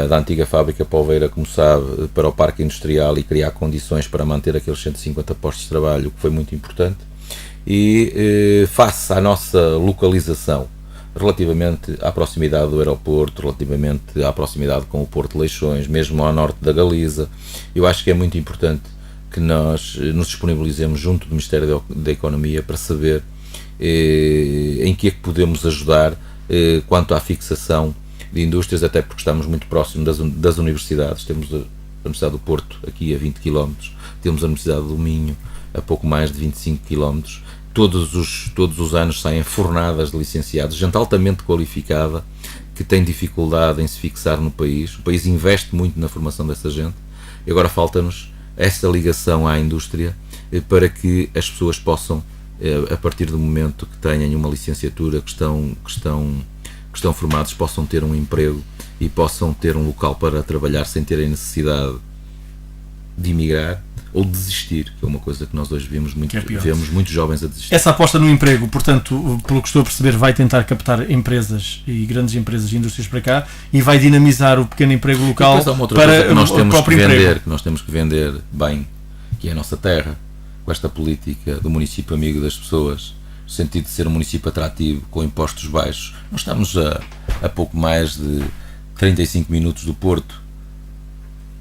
da antiga fábrica poveira, como sabe, para o parque industrial, e criar condições para manter aqueles 150 postos de trabalho, que foi muito importante. E face à nossa localização, relativamente à proximidade do aeroporto, relativamente à proximidade com o Porto de Leixões, mesmo ao norte da Galiza, eu acho que é muito importante que nós nos disponibilizemos junto do Ministério da Economia para saber em que é que podemos ajudar quanto à fixação de indústrias, até porque estamos muito próximos das universidades. Temos a Universidade do Porto aqui a 20 km, temos a Universidade do Minho a pouco mais de 25 km. Todos os anos saem fornadas de licenciados, gente altamente qualificada, que tem dificuldade em se fixar no país. O país investe muito na formação dessa gente, e agora falta-nos esta ligação à indústria para que as pessoas possam, a partir do momento que tenham uma licenciatura, que estão formados, possam ter um emprego e possam ter um local para trabalhar sem terem necessidade de emigrar ou desistir, que é uma coisa que nós hoje vemos muitos jovens a desistir. Essa aposta no emprego, portanto, pelo que estou a perceber, vai tentar captar empresas e grandes empresas e indústrias para cá, e vai dinamizar o pequeno emprego local para que nós o próprio emprego. Que nós temos que vender bem, que é a nossa terra, com esta política do município amigo das pessoas, no sentido de ser um município atrativo, com impostos baixos. Nós estamos a pouco mais de 35 minutos do Porto.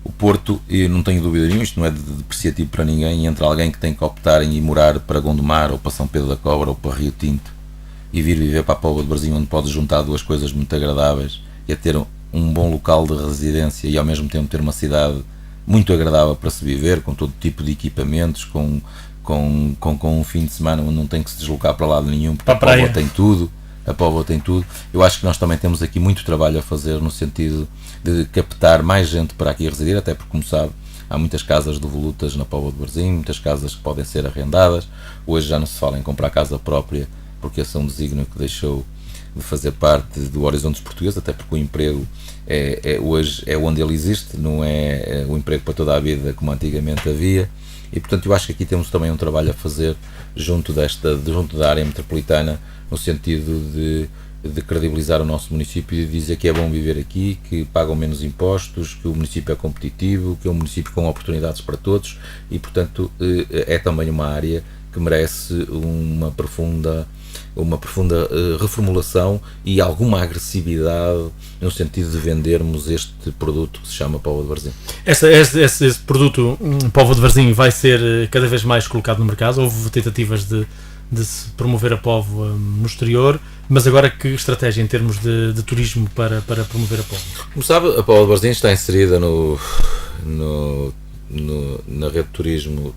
O Porto, e não tenho dúvida nenhuma, isto não é depreciativo para ninguém, entre alguém que tem que optar em ir morar para Gondomar, ou para São Pedro da Cobra, ou para Rio Tinto, e vir viver para a Póvoa de Varzim, onde pode juntar duas coisas muito agradáveis, e é ter um bom local de residência e ao mesmo tempo ter uma cidade muito agradável para se viver, com todo tipo de equipamentos, com um fim de semana onde não tem que se deslocar para lado nenhum, porque a Póvoa tem tudo. A Póvoa tem tudo. Eu acho que nós também temos aqui muito trabalho a fazer no sentido de captar mais gente para aqui residir, até porque, como sabe, há muitas casas devolutas na Póvoa de Varzim, muitas casas que podem ser arrendadas. Hoje já não se fala em comprar casa própria, porque esse é um desígnio que deixou de fazer parte do horizonte português, até porque o emprego hoje é onde ele existe, não é o emprego para toda a vida como antigamente havia. E portanto eu acho que aqui temos também um trabalho a fazer junto da área metropolitana, no sentido de de credibilizar o nosso município e de dizer que é bom viver aqui, que pagam menos impostos, que o município é competitivo, que é um município com oportunidades para todos e, portanto, é também uma área que merece uma profunda reformulação e alguma agressividade no sentido de vendermos este produto que se chama Póvoa de Varzim. Esse produto, Póvoa de Varzim, vai ser cada vez mais colocado no mercado. Houve tentativas de se promover a Póvoa no exterior, mas agora que estratégia em termos de turismo para promover a Póvoa? Como sabe, a Póvoa de Varzim está inserida na rede de turismo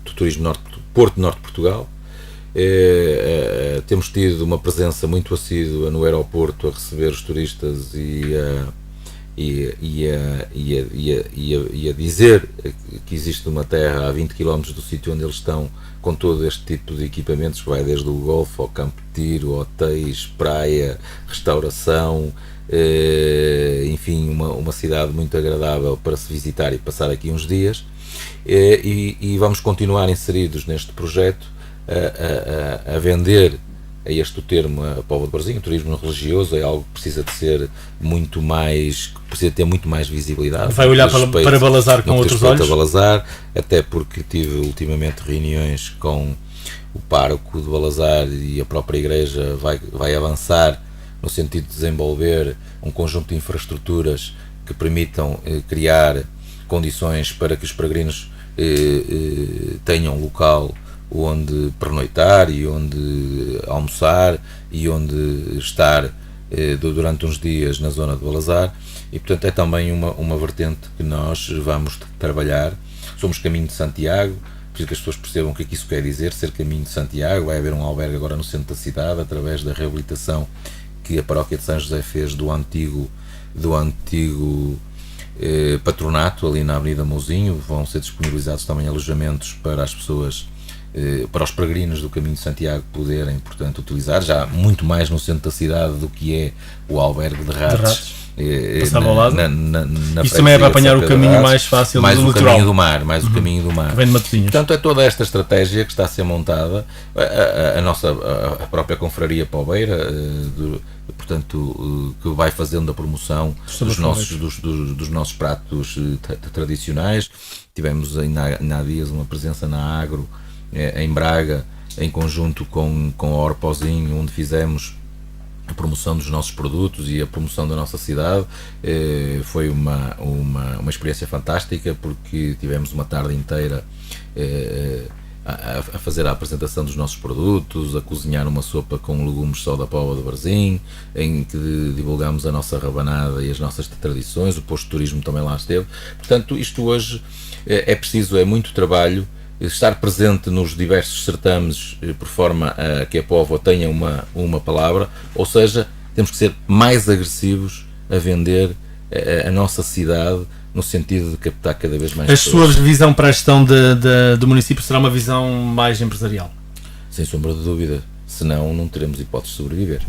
Porto Norte de Portugal. Temos tido uma presença muito assídua no aeroporto a receber os turistas e a dizer que existe uma terra a 20 km do sítio onde eles estão, com todo este tipo de equipamentos que vai desde o golfe ao campo de tiro, hotéis, praia, restauração, enfim, uma cidade muito agradável para se visitar e passar aqui uns dias, e vamos continuar inseridos neste projeto a vender a este o termo, a Póvoa de Varzim. O turismo religioso é algo que precisa de ser muito mais, que precisa ter muito mais visibilidade. Vai olhar para Balazar com outros olhos? A Balazar, até porque tive ultimamente reuniões com o pároco de Balazar e a própria igreja vai avançar no sentido de desenvolver um conjunto de infraestruturas que permitam criar condições para que os peregrinos tenham um local onde pernoitar e onde almoçar e onde estar durante uns dias na zona de Balazar, e portanto é também uma vertente que nós vamos trabalhar. Somos Caminho de Santiago, preciso que as pessoas percebam o que é que isso quer dizer, ser Caminho de Santiago. Vai haver um albergue agora no centro da cidade, através da reabilitação que a paróquia de São José fez do antigo patronato ali na Avenida Mouzinho. Vão ser disponibilizados também alojamentos para as pessoas, para os peregrinos do Caminho de Santiago poderem, portanto, utilizar, já muito mais no centro da cidade do que é o albergue de Rates. Passava ao lado. Isso também é para apanhar o caminho mais fácil, mais do o litoral. caminho do mar, mais o caminho do mar. Vem de Matosinhos. Portanto, é toda esta estratégia que está a ser montada. A própria confraria Pobeira, portanto, que vai fazendo a promoção dos nossos pratos tradicionais. Tivemos ainda há dias uma presença na Agro, em Braga, em conjunto com a Orpozinho, onde fizemos a promoção dos nossos produtos e a promoção da nossa cidade. Foi uma experiência fantástica, porque tivemos uma tarde inteira a fazer a apresentação dos nossos produtos, a cozinhar uma sopa com legumes só da Póvoa de Varzim, em que divulgamos a nossa rabanada e as nossas tradições. O posto de turismo também lá esteve. Portanto, isto hoje é muito trabalho, estar presente nos diversos certames, por forma a que a Póvoa tenha uma palavra, ou seja, temos que ser mais agressivos a vender a nossa cidade, no sentido de captar cada vez mais pessoas. A sua visão para a gestão do município será uma visão mais empresarial? Sem sombra de dúvida, senão não teremos hipótese de sobreviver.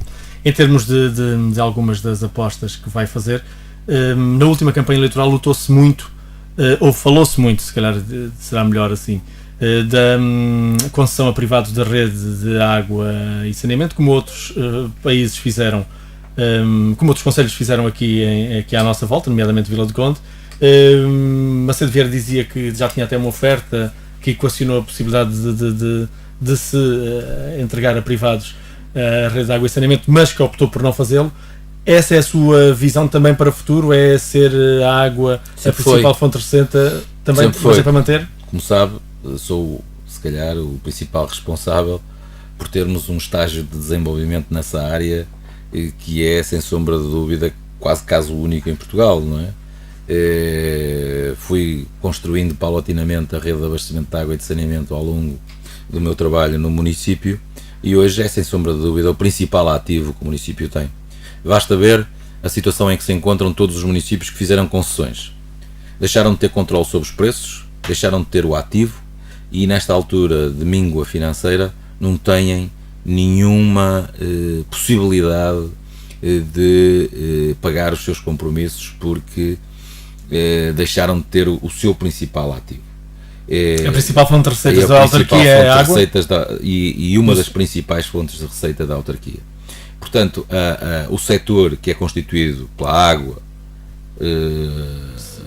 Em termos de algumas das apostas que vai fazer, na última campanha eleitoral lutou-se muito, ou falou-se muito, se calhar será melhor assim, da concessão a privados da rede de água e saneamento, como outros países fizeram, como outros concelhos fizeram aqui à nossa volta, nomeadamente Vila do Conde. Macedo Vieira dizia que já tinha até uma oferta que equacionou a possibilidade de se entregar a privados a rede de água e saneamento, mas que optou por não fazê-lo. Essa é a sua visão também para o futuro? É ser a água sempre a principal fonte de receita também, mas é para manter? Como sabe, sou se calhar o principal responsável por termos um estágio de desenvolvimento nessa área, que é, sem sombra de dúvida, quase caso único em Portugal, não é? Fui construindo paulatinamente a rede de abastecimento de água e de saneamento ao longo do meu trabalho no município, e hoje é, sem sombra de dúvida, o principal ativo que o município tem. Basta ver a situação em que se encontram todos os municípios que fizeram concessões. Deixaram de ter controle sobre os preços, deixaram de ter o ativo, e nesta altura de míngua financeira não têm nenhuma possibilidade de pagar os seus compromissos, porque deixaram de ter o seu principal ativo. A principal fonte de receitas da autarquia é a água? E uma das principais fontes de receita da autarquia. Portanto, o setor que é constituído pela água,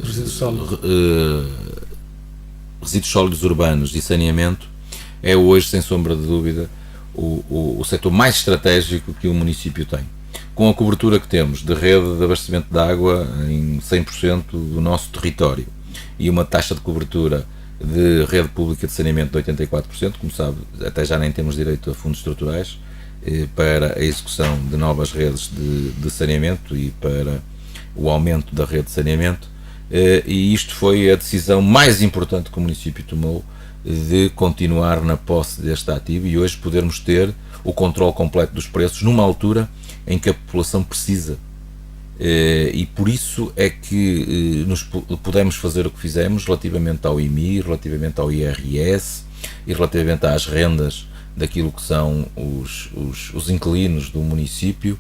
resíduos sólidos urbanos e saneamento é hoje, sem sombra de dúvida, o setor mais estratégico que o município tem. Com a cobertura que temos de rede de abastecimento de água em 100% do nosso território e uma taxa de cobertura de rede pública de saneamento de 84%, como sabe, até já nem temos direito a fundos estruturais para a execução de novas redes de saneamento e para o aumento da rede de saneamento, e isto foi a decisão mais importante que o município tomou, de continuar na posse deste ativo e hoje podermos ter o controle completo dos preços numa altura em que a população precisa, e por isso é que nos pudemos fazer o que fizemos relativamente ao IMI, relativamente ao IRS e relativamente às rendas daquilo que são os inquilinos do município,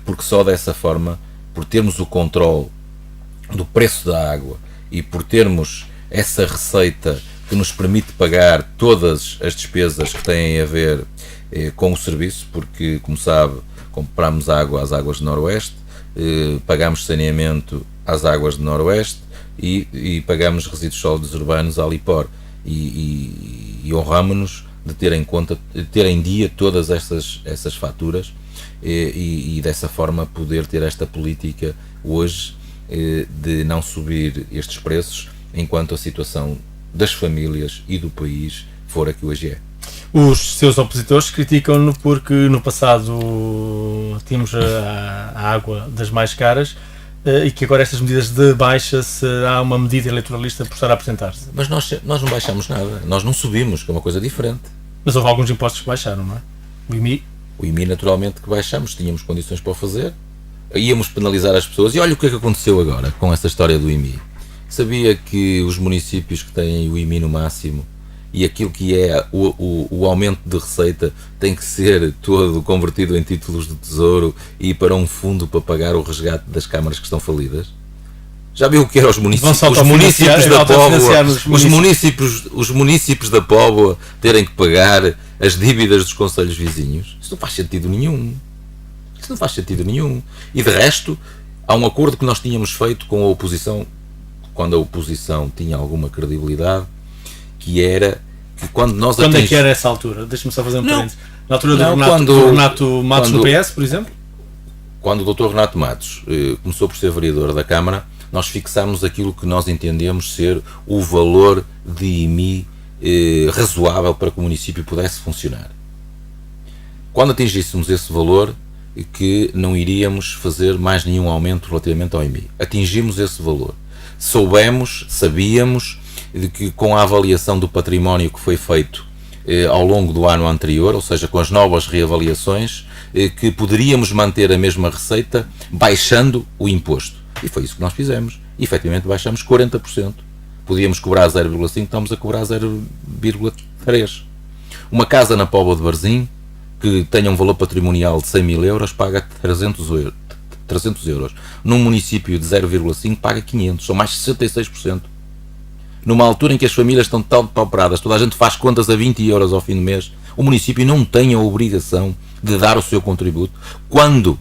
porque só dessa forma, por termos o controle do preço da água e por termos essa receita que nos permite pagar todas as despesas que têm a ver com o serviço, porque, como sabe, compramos água às águas do Noroeste, pagamos saneamento às águas do Noroeste e pagamos resíduos sólidos urbanos à Alipor, e honramos-nos de ter em conta, de ter em dia todas essas faturas, e dessa forma poder ter esta política hoje de não subir estes preços enquanto a situação das famílias e do país for a que hoje é. Os seus opositores criticam-no porque no passado tínhamos a água das mais caras, e que agora estas medidas de baixa será uma medida eleitoralista por estar a apresentar-se. Mas nós não baixamos nada, nós não subimos, que é uma coisa diferente. Mas houve alguns impostos que baixaram, não é? O IMI naturalmente que baixamos, tínhamos condições para o fazer, íamos penalizar as pessoas, e olha o que é que aconteceu agora com essa história do IMI. Sabia que os municípios que têm o IMI no máximo e aquilo que é o aumento de receita tem que ser todo convertido em títulos de tesouro e para um fundo para pagar o resgate das câmaras que estão falidas? Já viu o que eram os municípios da Póvoa terem que pagar as dívidas dos concelhos vizinhos? Isso não faz sentido nenhum. E de resto, há um acordo que nós tínhamos feito com a oposição, quando a oposição tinha alguma credibilidade, que era que quando nós Quando é que era essa altura? Deixa-me só fazer um parênteses. Na altura do Renato Matos no PS, por exemplo? Quando o Dr. Renato Matos começou por ser vereador da Câmara, nós fixámos aquilo que nós entendemos ser o valor de IMI razoável para que o município pudesse funcionar. Quando atingíssemos esse valor, que não iríamos fazer mais nenhum aumento relativamente ao IMI. Atingimos esse valor. Sabíamos de que com a avaliação do património que foi feito ao longo do ano anterior, ou seja, com as novas reavaliações, que poderíamos manter a mesma receita baixando o imposto. E foi isso que nós fizemos. E, efetivamente, baixamos 40%. Podíamos cobrar 0,5%, estamos a cobrar 0,3%. Uma casa na Póvoa de Varzim que tenha um valor patrimonial de 100 mil euros paga 300 euros. Num município de 0,5 paga 500, são mais 66%. Numa altura em que as famílias estão tão pauperadas, toda a gente faz contas a 20 euros ao fim do mês, o município não tem a obrigação de dar o seu contributo. Quando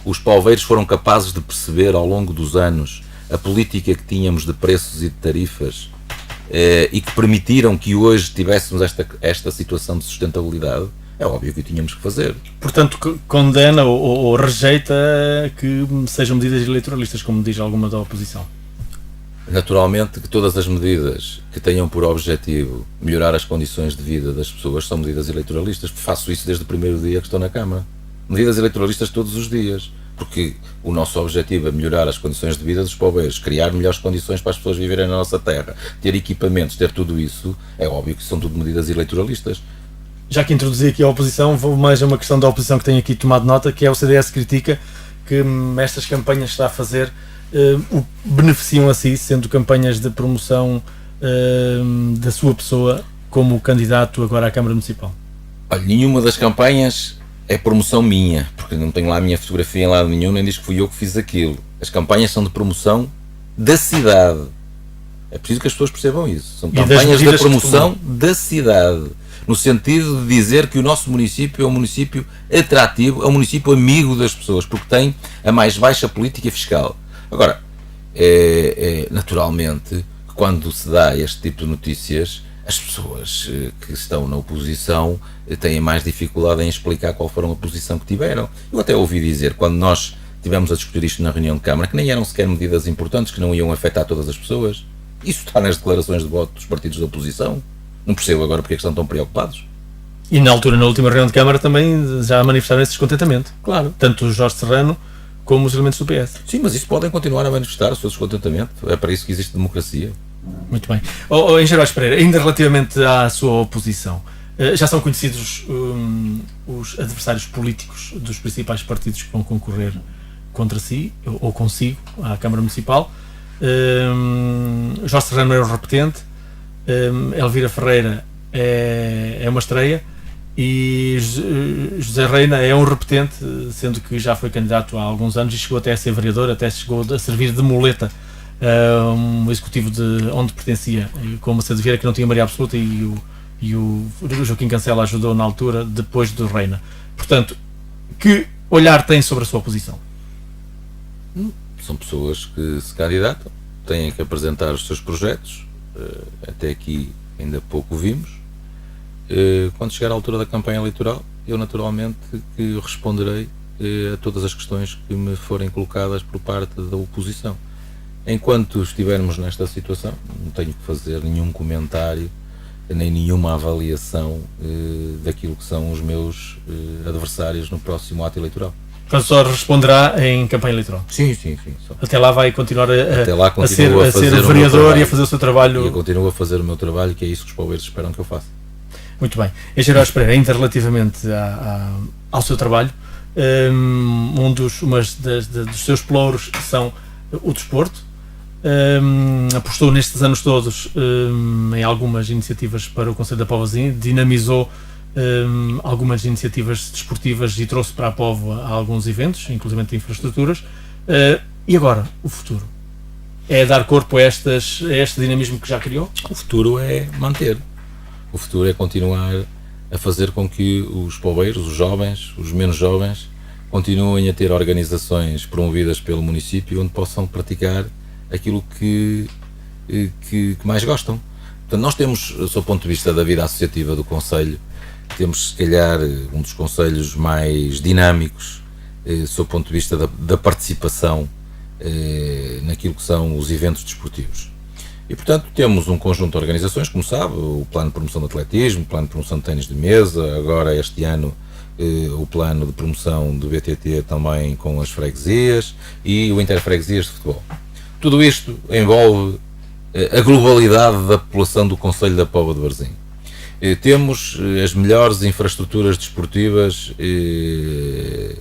os poveiros foram capazes de perceber ao longo dos anos a política que tínhamos de preços e de tarifas, e que permitiram que hoje tivéssemos esta situação de sustentabilidade, é óbvio que o tínhamos que fazer. Portanto, condena ou rejeita que sejam medidas eleitoralistas, como diz alguma da oposição? Naturalmente que todas as medidas que tenham por objetivo melhorar as condições de vida das pessoas são medidas eleitoralistas. Faço isso desde o primeiro dia que estou na Câmara. Medidas eleitoralistas todos os dias. Porque o nosso objetivo é melhorar as condições de vida dos poveiros, criar melhores condições para as pessoas viverem na nossa terra, ter equipamentos, ter tudo isso. É óbvio que são tudo medidas eleitoralistas. Já que introduzi aqui a oposição, vou mais a uma questão da oposição que tenho aqui tomado nota, que é o CDS critica que estas campanhas que está a fazer o beneficiam a si, sendo campanhas de promoção da sua pessoa como candidato agora à Câmara Municipal. Olha, nenhuma das campanhas é promoção minha, porque não tenho lá a minha fotografia em lado nenhum, nem diz que fui eu que fiz aquilo. As campanhas são de promoção da cidade. É preciso que as pessoas percebam isso. São campanhas de promoção da cidade. no sentido de dizer que o nosso município é um município atrativo, é um município amigo das pessoas, porque tem a mais baixa política fiscal. Agora, naturalmente, quando se dá este tipo de notícias, as pessoas que estão na oposição têm mais dificuldade em explicar qual foram a posição que tiveram. Eu até ouvi dizer, quando nós tivemos a discutir isto na reunião de Câmara, que nem eram sequer medidas importantes, que não iam afetar todas as pessoas. Isso está nas declarações de voto dos partidos da oposição. Não percebo agora porque é que estão tão preocupados. E na altura, na última reunião de Câmara, também já manifestaram esse descontentamento. Claro. Tanto o Jorge Serrano como os elementos do PS. Sim, mas isso podem continuar a manifestar o seu descontentamento. É para isso que existe democracia. Muito bem. Engenheiro Pereira, ainda relativamente à sua oposição, já são conhecidos os adversários políticos dos principais partidos que vão concorrer contra si, ou consigo, à Câmara Municipal. Jorge Serrano é o repetente, Elvira Ferreira é uma estreia e José Reina é um repetente, sendo que já foi candidato há alguns anos e chegou até a ser vereador, até chegou a servir de muleta um executivo onde pertencia, com uma Vieira que não tinha maioria absoluta, e o Joaquim Cancela ajudou na altura, depois do Reina. Portanto, que olhar tem sobre a sua posição? São pessoas que se candidatam, têm que apresentar os seus projetos. Até aqui ainda pouco vimos. Quando chegar à altura da campanha eleitoral, eu naturalmente que responderei a todas as questões que me forem colocadas por parte da oposição. Enquanto estivermos nesta situação, não tenho que fazer nenhum comentário nem nenhuma avaliação daquilo que são os meus adversários no próximo ato eleitoral. Portanto, só responderá em campanha eleitoral? Sim. Só. Até lá vai continuar a ser o vereador e a fazer o seu trabalho? E eu continuo a fazer o meu trabalho, que é isso que os pobres esperam que eu faça. Muito bem. Engenheiro Pereira, ainda relativamente ao seu trabalho, dos seus pelouros são o desporto. Apostou nestes anos todos em algumas iniciativas para o Conselho da Póvoa de Varzim, dinamizou algumas iniciativas desportivas e trouxe para a Póvoa alguns eventos, inclusive de infraestruturas. E agora, o futuro? É dar corpo a este dinamismo que já criou? O futuro é manter. O futuro é continuar a fazer com que os poveiros, os jovens, os menos jovens, continuem a ter organizações promovidas pelo município onde possam praticar aquilo que mais gostam. Portanto, nós temos, sob o ponto de vista da vida associativa do Conselho, temos se calhar um dos conselhos mais dinâmicos, sob o ponto de vista da participação naquilo que são os eventos desportivos. E, portanto, temos um conjunto de organizações, como sabe, o Plano de Promoção do Atletismo, o Plano de Promoção de Ténis de Mesa, agora este ano o Plano de Promoção do BTT também com as freguesias e o Interfreguesias de Futebol. Tudo isto envolve a globalidade da população do Concelho da Póvoa de Varzim. Temos as melhores infraestruturas desportivas que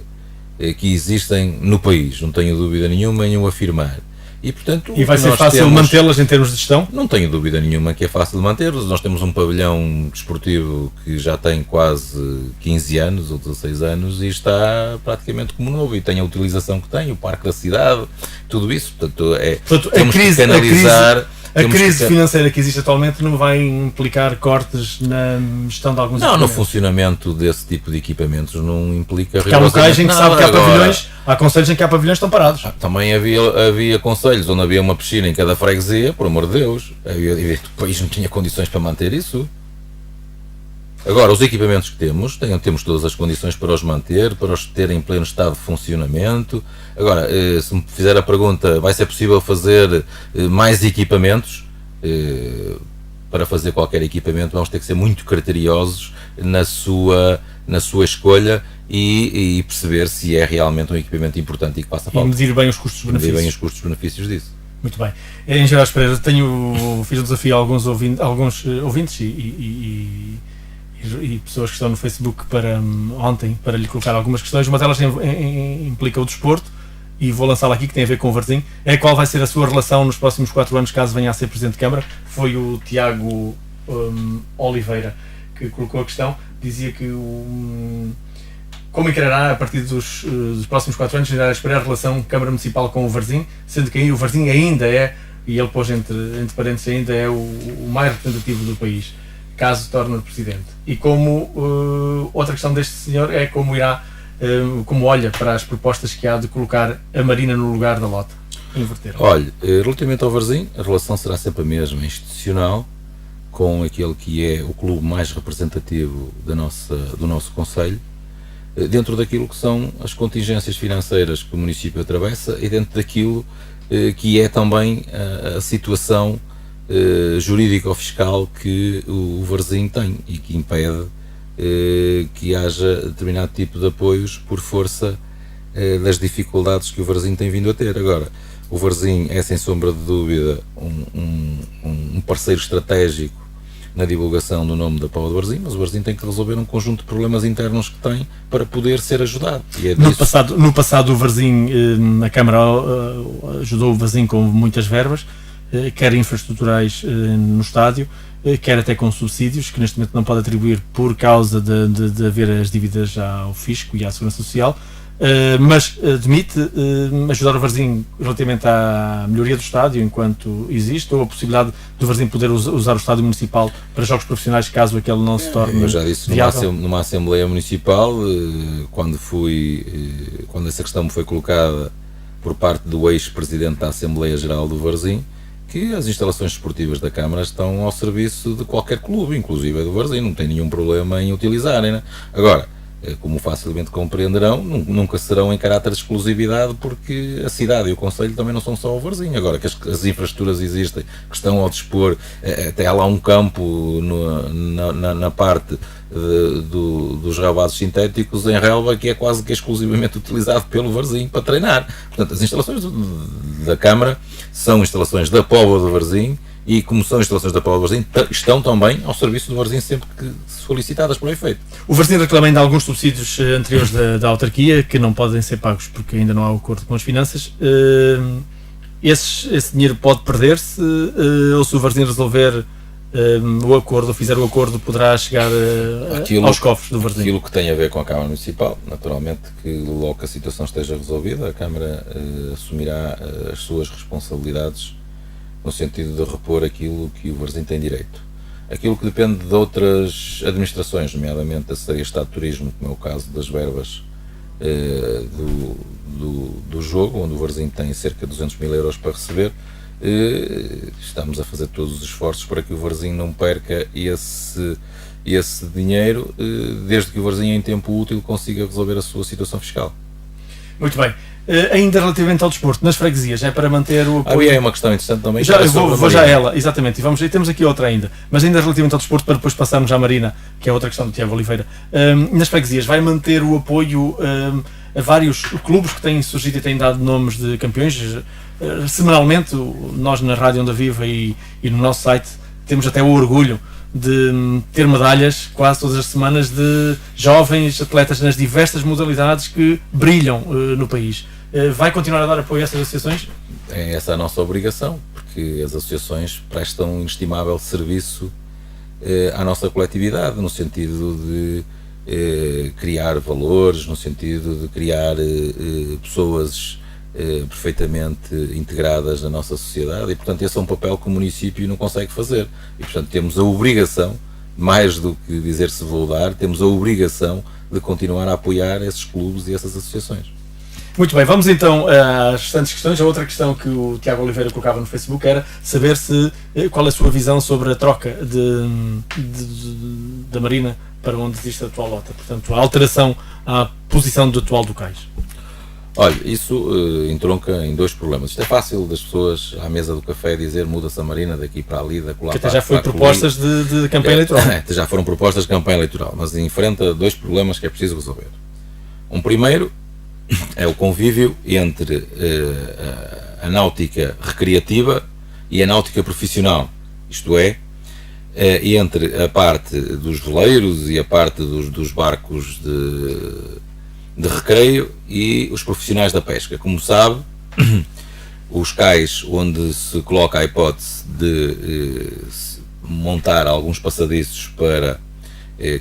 existem no país, não tenho dúvida nenhuma em o afirmar. E, portanto, vai ser fácil mantê-las em termos de gestão? Não tenho dúvida nenhuma que é fácil de mantê-las. Nós temos um pavilhão desportivo que já tem quase 15 anos ou 16 anos e está praticamente como novo e tem a utilização que tem, o Parque da Cidade, tudo isso. Portanto, temos que canalizar. A crise financeira que existe atualmente não vai implicar cortes na gestão de alguns equipamentos? Não, no funcionamento desse tipo de equipamentos não implica... Porque há locais em que sabe que há pavilhões, há concelhos em que há pavilhões que estão parados. Também havia concelhos onde havia uma piscina em cada freguesia, por amor de Deus, o país não tinha condições para manter isso. Agora, os equipamentos que temos todas as condições para os manter, para os ter em pleno estado de funcionamento. Agora, se me fizer a pergunta, vai ser possível fazer mais equipamentos? Para fazer qualquer equipamento vamos ter que ser muito criteriosos na sua escolha e perceber se é realmente um equipamento importante e que faça falta. E medir bem os custos-benefícios. Medir bem os custos-benefícios disso. Muito bem. Em geral, Pereira, fiz o desafio a alguns ouvintes e pessoas que estão no Facebook ontem para lhe colocar algumas questões. Uma delas implica o desporto e vou lançá-la aqui, que tem a ver com o Varzim. Qual vai ser a sua relação nos próximos 4 anos caso venha a ser Presidente de Câmara? Foi o Tiago Oliveira que colocou a questão. Dizia que como encarará a partir dos próximos 4 anos a relação Câmara Municipal com o Varzim, sendo que aí o Varzim ainda é, e ele pôs entre parênteses, ainda é o mais representativo do país. caso se torne presidente. E como outra questão deste senhor é como irá, como olha para as propostas que há de colocar a Marina no lugar da Lota, inverter. Olha, relativamente ao Varzim, a relação será sempre a mesma, institucional, com aquele que é o clube mais representativo do nosso concelho, dentro daquilo que são as contingências financeiras que o município atravessa e dentro daquilo que é também a situação jurídico-fiscal que o Varzim tem e que impede que haja determinado tipo de apoios por força das dificuldades que o Varzim tem vindo a ter. Agora, o Varzim é sem sombra de dúvida um parceiro estratégico na divulgação do nome da Póvoa de Varzim, mas o Varzim tem que resolver um conjunto de problemas internos que tem para poder ser ajudado. E é no passado o Varzim, a Câmara ajudou o Varzim com muitas verbas, quer infraestruturais no estádio, quer até com subsídios, que neste momento não pode atribuir por causa de haver as dívidas ao Fisco e à Segurança Social, mas admite ajudar o Varzim relativamente à melhoria do estádio enquanto existe, ou a possibilidade do Varzim poder usar o estádio municipal para jogos profissionais caso aquele não se torne. Eu já disse numa Assembleia Municipal, quando essa questão me foi colocada por parte do ex-presidente da Assembleia Geral do Varzim, que as instalações esportivas da Câmara estão ao serviço de qualquer clube, inclusive do Varzim, não tem nenhum problema em utilizarem, né? Agora, como facilmente compreenderão, nunca serão em caráter de exclusividade, porque a cidade e o concelho também não são só o Varzim. Agora que as infraestruturas existem, que estão ao dispor, até há lá um campo na parte dos relevados sintéticos em relva que é quase que exclusivamente utilizado pelo Varzim para treinar. Portanto, as instalações da Câmara são instalações da Póvoa do Varzim e, como são instalações da Póvoa do Varzim, estão também ao serviço do Varzim sempre que solicitadas para o efeito. O Varzim reclama ainda alguns subsídios anteriores da autarquia que não podem ser pagos porque ainda não há acordo com as finanças. Esse dinheiro pode perder-se, ou se o Varzim resolver o acordo, ou fizer o acordo, poderá chegar aos cofres do Varzim. Aquilo que tem a ver com a Câmara Municipal, naturalmente que logo que a situação esteja resolvida, a Câmara assumirá as suas responsabilidades no sentido de repor aquilo que o Varzim tem direito. Aquilo que depende de outras administrações, nomeadamente da Secretaria de Estado de Turismo, como é o caso das verbas do jogo, onde o Varzim tem cerca de 200 mil euros para receber, estamos a fazer todos os esforços para que o Varzim não perca esse dinheiro, desde que o Varzim em tempo útil consiga resolver a sua situação fiscal. Muito bem. Ainda relativamente ao desporto, nas freguesias, é para manter o apoio... Havia uma questão interessante também. Vou já a ela, exatamente, e temos aqui outra ainda, mas ainda relativamente ao desporto, para depois passarmos à Marina, que é outra questão do Tiago Oliveira. Nas freguesias, vai manter o apoio a vários clubes que têm surgido e têm dado nomes de campeões? Semanalmente, nós na Rádio Onda Viva e no nosso site temos até o orgulho de ter medalhas quase todas as semanas de jovens atletas nas diversas modalidades que brilham no país. Vai continuar a dar apoio a essas associações? É essa a nossa obrigação, porque as associações prestam um inestimável serviço à nossa coletividade, no sentido de criar valores, no sentido de criar pessoas perfeitamente integradas na nossa sociedade, e portanto esse é um papel que o município não consegue fazer, e portanto temos a obrigação, mais do que dizer se vou dar, temos a obrigação de continuar a apoiar esses clubes e essas associações. Muito bem, vamos então às restantes questões. A outra questão que o Tiago Oliveira colocava no Facebook era saber qual é a sua visão sobre a troca da Marina para onde existe a atual Lota, portanto a alteração à posição do atual do Cais. Olha, isso entronca em dois problemas. Isto é fácil das pessoas à mesa do café dizer muda-se a Marina daqui para ali, da colar. Que até já foi propostas de campanha eleitoral. Até já foram propostas de campanha eleitoral, mas enfrenta dois problemas que é preciso resolver. Um primeiro é o convívio entre a náutica recreativa e a náutica profissional, isto é, entre a parte dos veleiros e a parte dos barcos de recreio e os profissionais da pesca. Como sabe, os cais onde se coloca a hipótese de montar alguns passadiços para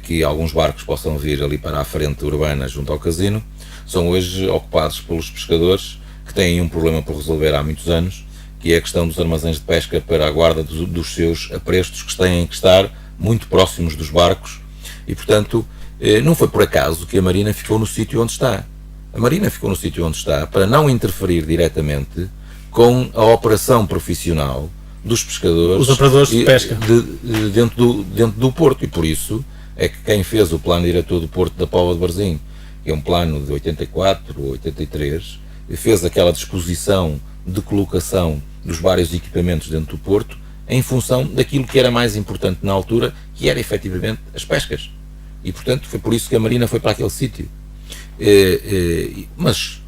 que alguns barcos possam vir ali para a frente urbana junto ao casino, são hoje ocupados pelos pescadores que têm um problema por resolver há muitos anos, que é a questão dos armazéns de pesca para a guarda dos seus aprestos que têm que estar muito próximos dos barcos, e portanto não foi por acaso que a Marina ficou no sítio onde está. A Marina ficou no sítio onde está para não interferir diretamente com a operação profissional dos pescadores, os operadores de pesca dentro do porto, e por isso é que quem fez o plano diretor do Porto da Póvoa de Varzim, que é um plano de 84 ou 83, fez aquela disposição de colocação dos vários equipamentos dentro do porto em função daquilo que era mais importante na altura, que era efetivamente as pescas. E portanto foi por isso que a Marina foi para aquele sítio. Mas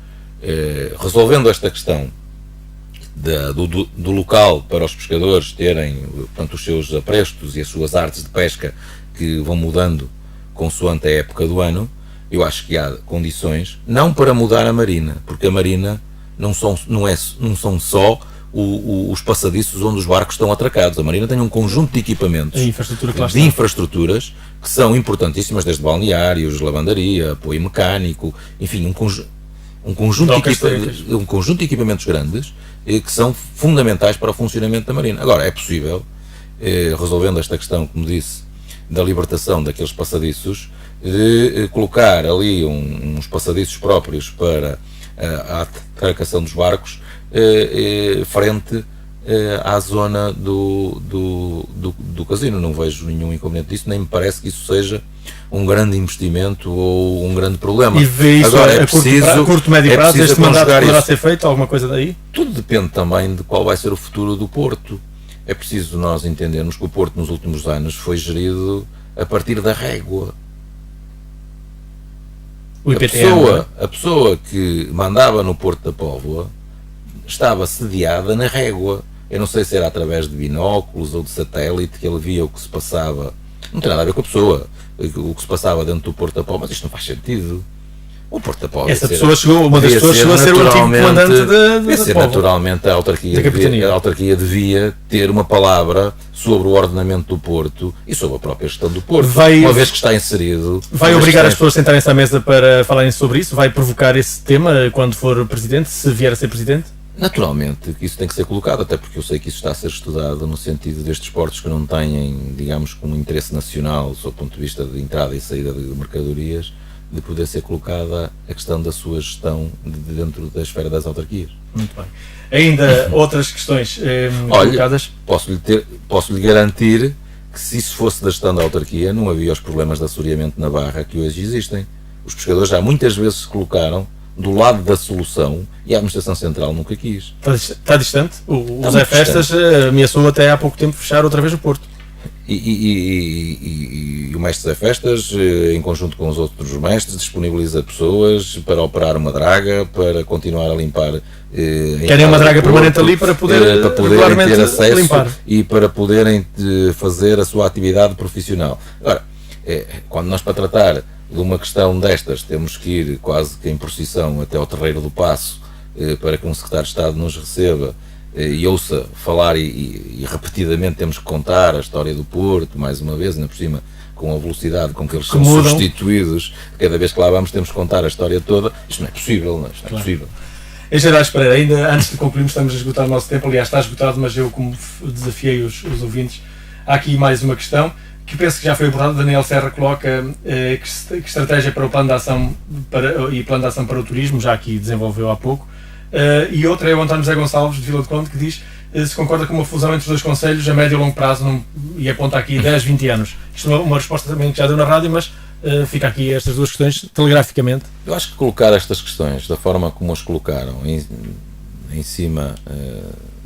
resolvendo esta questão do local para os pescadores terem, portanto, os seus aprestos e as suas artes de pesca que vão mudando consoante a época do ano, eu acho que há condições, não para mudar a Marina, porque a Marina não são só os passadiços onde os barcos estão atracados. A Marina tem um conjunto de equipamentos, de infraestruturas que são importantíssimas, desde balneários, lavandaria, apoio mecânico, enfim, um conjunto de equipamentos grandes que são fundamentais para o funcionamento da Marina. Agora, é possível, resolvendo esta questão, como disse, da libertação daqueles passadiços, de colocar ali uns passadiços próprios para a atracação dos barcos frente à zona do casino. Não vejo nenhum inconveniente disso, nem me parece que isso seja um grande investimento ou um grande problema. E vê isso agora, a curto, médio prazo, este mandato poderá ser feito? Alguma coisa daí? Tudo depende também de qual vai ser o futuro do Porto. É preciso nós entendermos que o Porto nos últimos anos foi gerido a partir da régua. A pessoa que mandava no Porto da Póvoa estava sediada na régua. Eu não sei se era através de binóculos ou de satélite que ele via o que se passava. Não tem nada a ver com a pessoa, o que se passava dentro do Porto da Póvoa, mas isto não faz sentido. O Porto da Póvoa, uma das pessoas chegou a ser o antigo comandante da Póvoa. Naturalmente a autarquia devia ter uma palavra sobre o ordenamento do Porto e sobre a própria gestão do Porto, uma vez que está inserido. Vai obrigar as pessoas a sentarem-se à mesa para falarem sobre isso? Vai provocar esse tema quando for presidente, se vier a ser presidente? Naturalmente que isso tem que ser colocado, até porque eu sei que isso está a ser estudado no sentido destes portos que não têm, digamos, um interesse nacional, sob o ponto de vista de entrada e saída de mercadorias, de poder ser colocada a questão da sua gestão dentro da esfera das autarquias. Muito bem. Ainda outras questões colocadas? Posso-lhe garantir que se isso fosse da gestão da autarquia, não havia os problemas de assoreamento na Barra que hoje existem. Os pescadores já muitas vezes se colocaram do lado da solução e a Administração Central nunca quis. Está distante? O Zé Festas ameaçou até há pouco tempo fechar outra vez o Porto. E o mestre Zé Festas, em conjunto com os outros mestres, disponibiliza pessoas para operar uma draga, para continuar a limpar. Querem uma draga permanente ali para poderem ter acesso limpar. E para poderem fazer a sua atividade profissional. Agora, quando nós, para tratar de uma questão destas, temos que ir quase que em procissão até ao Terreiro do Paço para que um secretário de Estado nos receba e ouça falar e repetidamente temos que contar a história do Porto, mais uma vez, ainda por cima, com a velocidade com que eles são substituídos, cada vez que lá vamos temos que contar a história toda. Isto não é possível, não é? Isto não é possível. Engenheiro Pereira, ainda antes de concluirmos, estamos a esgotar o nosso tempo, aliás está esgotado, mas eu, como desafiei os ouvintes, há aqui mais uma questão que penso que já foi abordada. Daniel Serra coloca que estratégia para o plano de ação e plano de ação para o turismo, já aqui desenvolveu há pouco. E outra é o António José Gonçalves de Vila de Conde, que diz se concorda com uma fusão entre os dois concelhos a médio e longo prazo, e aponta aqui 10, 20 anos. Isto é uma resposta também que já deu na rádio, mas fica aqui estas duas questões telegraficamente. Eu acho que colocar estas questões da forma como as colocaram em cima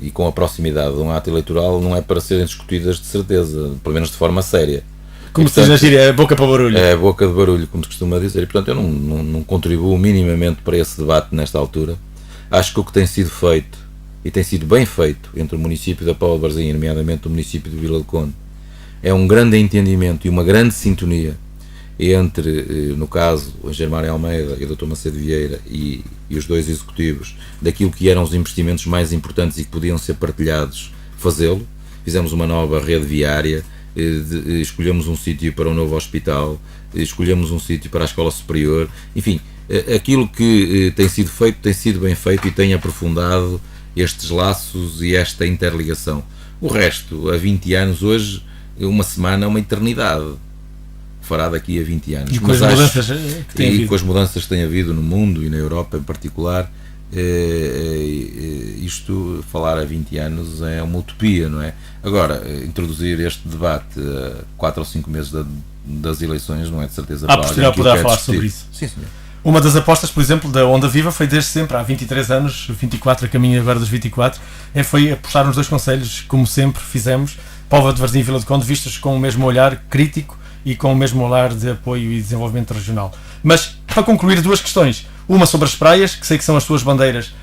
e com a proximidade de um ato eleitoral não é para serem discutidas de certeza, pelo menos de forma séria. Como se diz na gíria, é boca para barulho. É boca de barulho, como se costuma dizer, e portanto eu não contribuo minimamente para esse debate nesta altura. Acho que o que tem sido feito, e tem sido bem feito, entre o município da Póvoa de Varzim, nomeadamente o município de Vila de Conde, é um grande entendimento e uma grande sintonia entre, no caso, o engenheiro Mário Almeida e o Dr. Macedo Vieira e os dois executivos, daquilo que eram os investimentos mais importantes e que podiam ser partilhados, fazê-lo. Fizemos uma nova rede viária, escolhemos um sítio para um novo hospital, escolhemos um sítio para a escola superior, enfim, aquilo que tem sido feito tem sido bem feito e tem aprofundado estes laços e esta interligação. O resto, há 20 anos hoje, uma semana é uma eternidade. Fará daqui a 20 anos. E com as mudanças que tem havido. Com as mudanças que tem havido no mundo e na Europa em particular, isto, falar a 20 anos é uma utopia, não é? Agora, introduzir este debate a 4 ou 5 meses das eleições não é de certeza para alguém que poderá falar sobre isso. Sim, senhor. Uma das apostas, por exemplo, da Onda Viva foi desde sempre, há 23 anos, 24, a caminho agora dos 24, foi apostar nos dois concelhos, como sempre fizemos, Póvoa de Varzim e Vila do Conde, vistos com o mesmo olhar crítico e com o mesmo olhar de apoio e desenvolvimento regional. Mas, para concluir, duas questões. Uma sobre as praias, que sei que são as suas bandeiras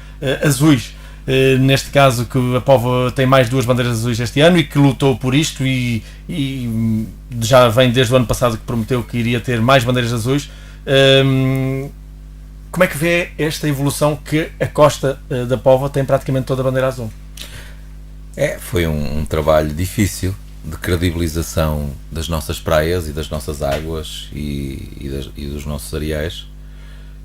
azuis, neste caso que a Póvoa tem mais 2 bandeiras azuis este ano e que lutou por isto e já vem desde o ano passado que prometeu que iria ter mais bandeiras azuis. Como é que vê esta evolução que a costa da Póvoa tem praticamente toda a bandeira azul? Foi um trabalho difícil de credibilização das nossas praias e das nossas águas e dos nossos areais.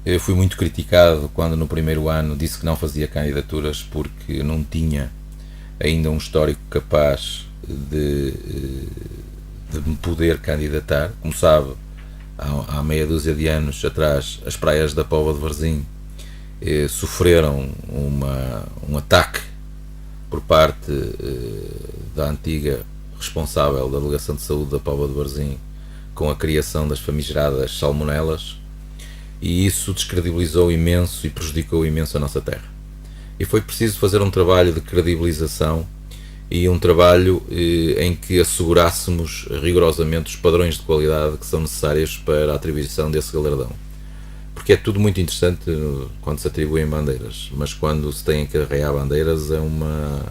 Eu fui muito criticado quando no primeiro ano disse que não fazia candidaturas porque não tinha ainda um histórico capaz de me poder candidatar. Como sabe, há meia dúzia de anos atrás as praias da Póvoa de Varzim sofreram um ataque por parte da antiga responsável da Delegação de Saúde da Póvoa de Varzim com a criação das famigeradas salmonelas, e isso descredibilizou imenso e prejudicou imenso a nossa terra. E foi preciso fazer um trabalho de credibilização e um trabalho em que assegurássemos rigorosamente os padrões de qualidade que são necessários para a atribuição desse galardão. Porque é tudo muito interessante quando se atribuem bandeiras, mas quando se tem que arrear bandeiras é uma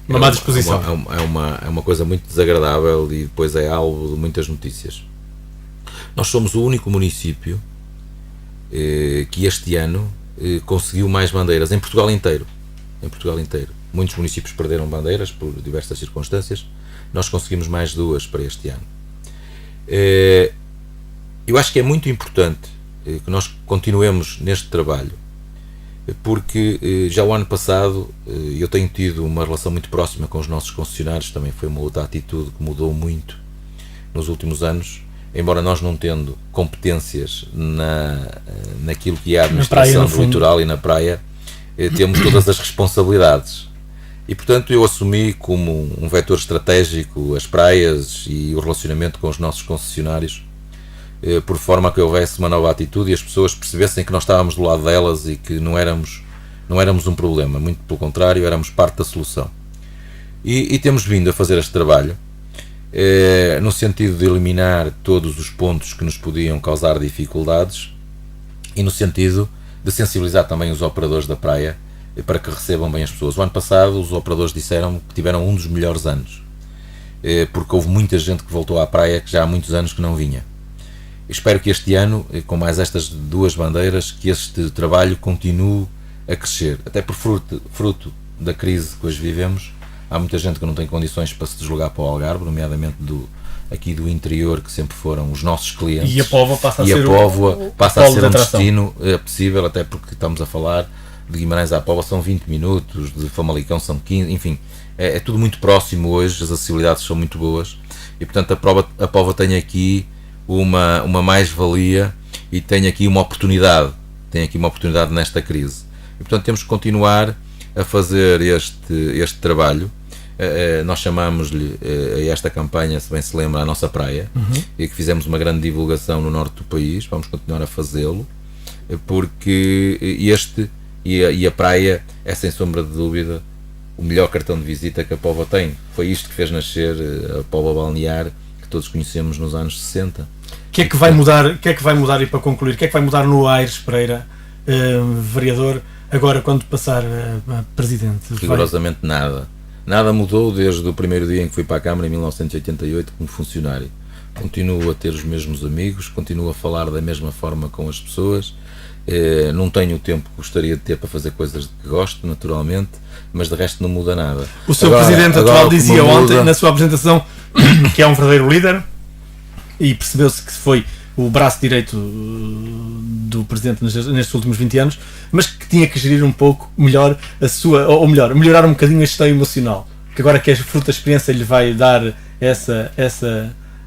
má disposição. É uma coisa muito desagradável e depois é alvo de muitas notícias. Nós somos o único município que este ano conseguiu mais bandeiras em Portugal inteiro. Muitos municípios perderam bandeiras por diversas circunstâncias. Nós conseguimos mais 2 para este ano. Eu acho que é muito importante que nós continuemos neste trabalho, porque já o ano passado eu tenho tido uma relação muito próxima com os nossos concessionários. Também foi uma outra atitude que mudou muito nos últimos anos. Embora nós não tendo competências naquilo que é a administração do litoral e na praia, temos todas as responsabilidades. E, portanto, eu assumi como um vetor estratégico as praias e o relacionamento com os nossos concessionários, por forma a que houvesse uma nova atitude e as pessoas percebessem que nós estávamos do lado delas e que não éramos um problema, muito pelo contrário, éramos parte da solução. E temos vindo a fazer este trabalho no sentido de eliminar todos os pontos que nos podiam causar dificuldades e no sentido de sensibilizar também os operadores da praia para que recebam bem as pessoas. O ano passado os operadores disseram que tiveram um dos melhores anos, porque houve muita gente que voltou à praia que já há muitos anos que não vinha. Espero que este ano, com mais estas 2 bandeiras, que este trabalho continue a crescer, até por fruto da crise que hoje vivemos. Há muita gente que não tem condições para se deslocar para o Algarve, nomeadamente aqui do interior, que sempre foram os nossos clientes. E a Póvoa passa a ser um destino possível, até porque estamos a falar de Guimarães à Póvoa, são 20 minutos, de Famalicão são 15, enfim, é tudo muito próximo hoje, as acessibilidades são muito boas e, portanto, a Póvoa tem aqui uma mais-valia e tem aqui uma oportunidade nesta crise. E, portanto, temos que continuar a fazer este trabalho. Nós chamamos-lhe a esta campanha, se bem se lembra, a nossa praia, e que fizemos uma grande divulgação no norte do país. Vamos continuar a fazê-lo, porque a praia é, sem sombra de dúvida, o melhor cartão de visita que a Póvoa tem. Foi isto que fez nascer a Póvoa balnear, que todos conhecemos nos anos 60. O que é que vai mudar, e para concluir, o que é que vai mudar no Aires Pereira, vereador, agora quando passar a presidente? Rigorosamente nada. Nada mudou desde o primeiro dia em que fui para a Câmara, em 1988, como funcionário. Continuo a ter os mesmos amigos, continuo a falar da mesma forma com as pessoas. Não tenho o tempo que gostaria de ter para fazer coisas de que gosto, naturalmente, mas de resto não muda nada. O seu presidente atual dizia ontem, na sua apresentação, que é um verdadeiro líder, e percebeu-se que foi o braço direito do presidente nestes últimos 20 anos, mas que tinha que gerir um pouco melhor melhorar um bocadinho a gestão emocional, que agora que a fruta da experiência lhe vai dar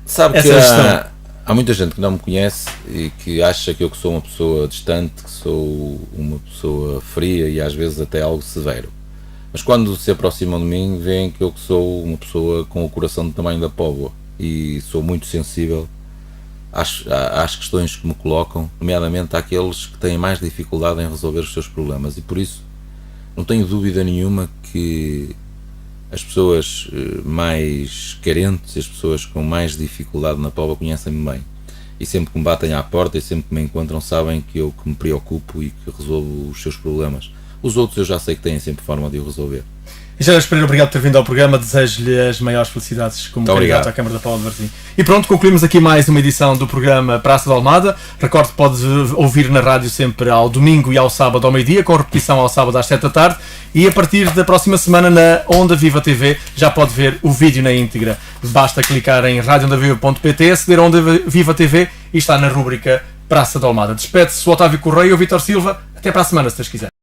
Sabe essa que gestão. há muita gente que não me conhece e que acha que eu sou uma pessoa distante, que sou uma pessoa fria e às vezes até algo severo. Mas quando se aproximam de mim, veem que eu sou uma pessoa com o coração do tamanho da póvoa e sou muito sensível às questões que me colocam, nomeadamente àqueles que têm mais dificuldade em resolver os seus problemas, e por isso não tenho dúvida nenhuma que as pessoas mais carentes, as pessoas com mais dificuldade na póvoa conhecem-me bem, e sempre que me batem à porta e sempre que me encontram sabem que eu me preocupo e que resolvo os seus problemas. Os outros eu já sei que têm sempre forma de o resolver. Engenheiro Pereira, obrigado por ter vindo ao programa. Desejo-lhe as maiores felicidades como candidato à Câmara da Póvoa de Varzim. E pronto, concluímos aqui mais uma edição do programa Praça da Almada. Recordo que pode ouvir na rádio sempre ao domingo e ao sábado ao meio-dia, com repetição ao sábado às 7 da tarde. E a partir da próxima semana na Onda Viva TV já pode ver o vídeo na íntegra. Basta clicar em radioondaviva.pt, aceder a Onda Viva TV e está na rúbrica Praça da Almada. Despede-se o Otávio Correia e o Vítor Silva. Até para a semana, se Deus quiser.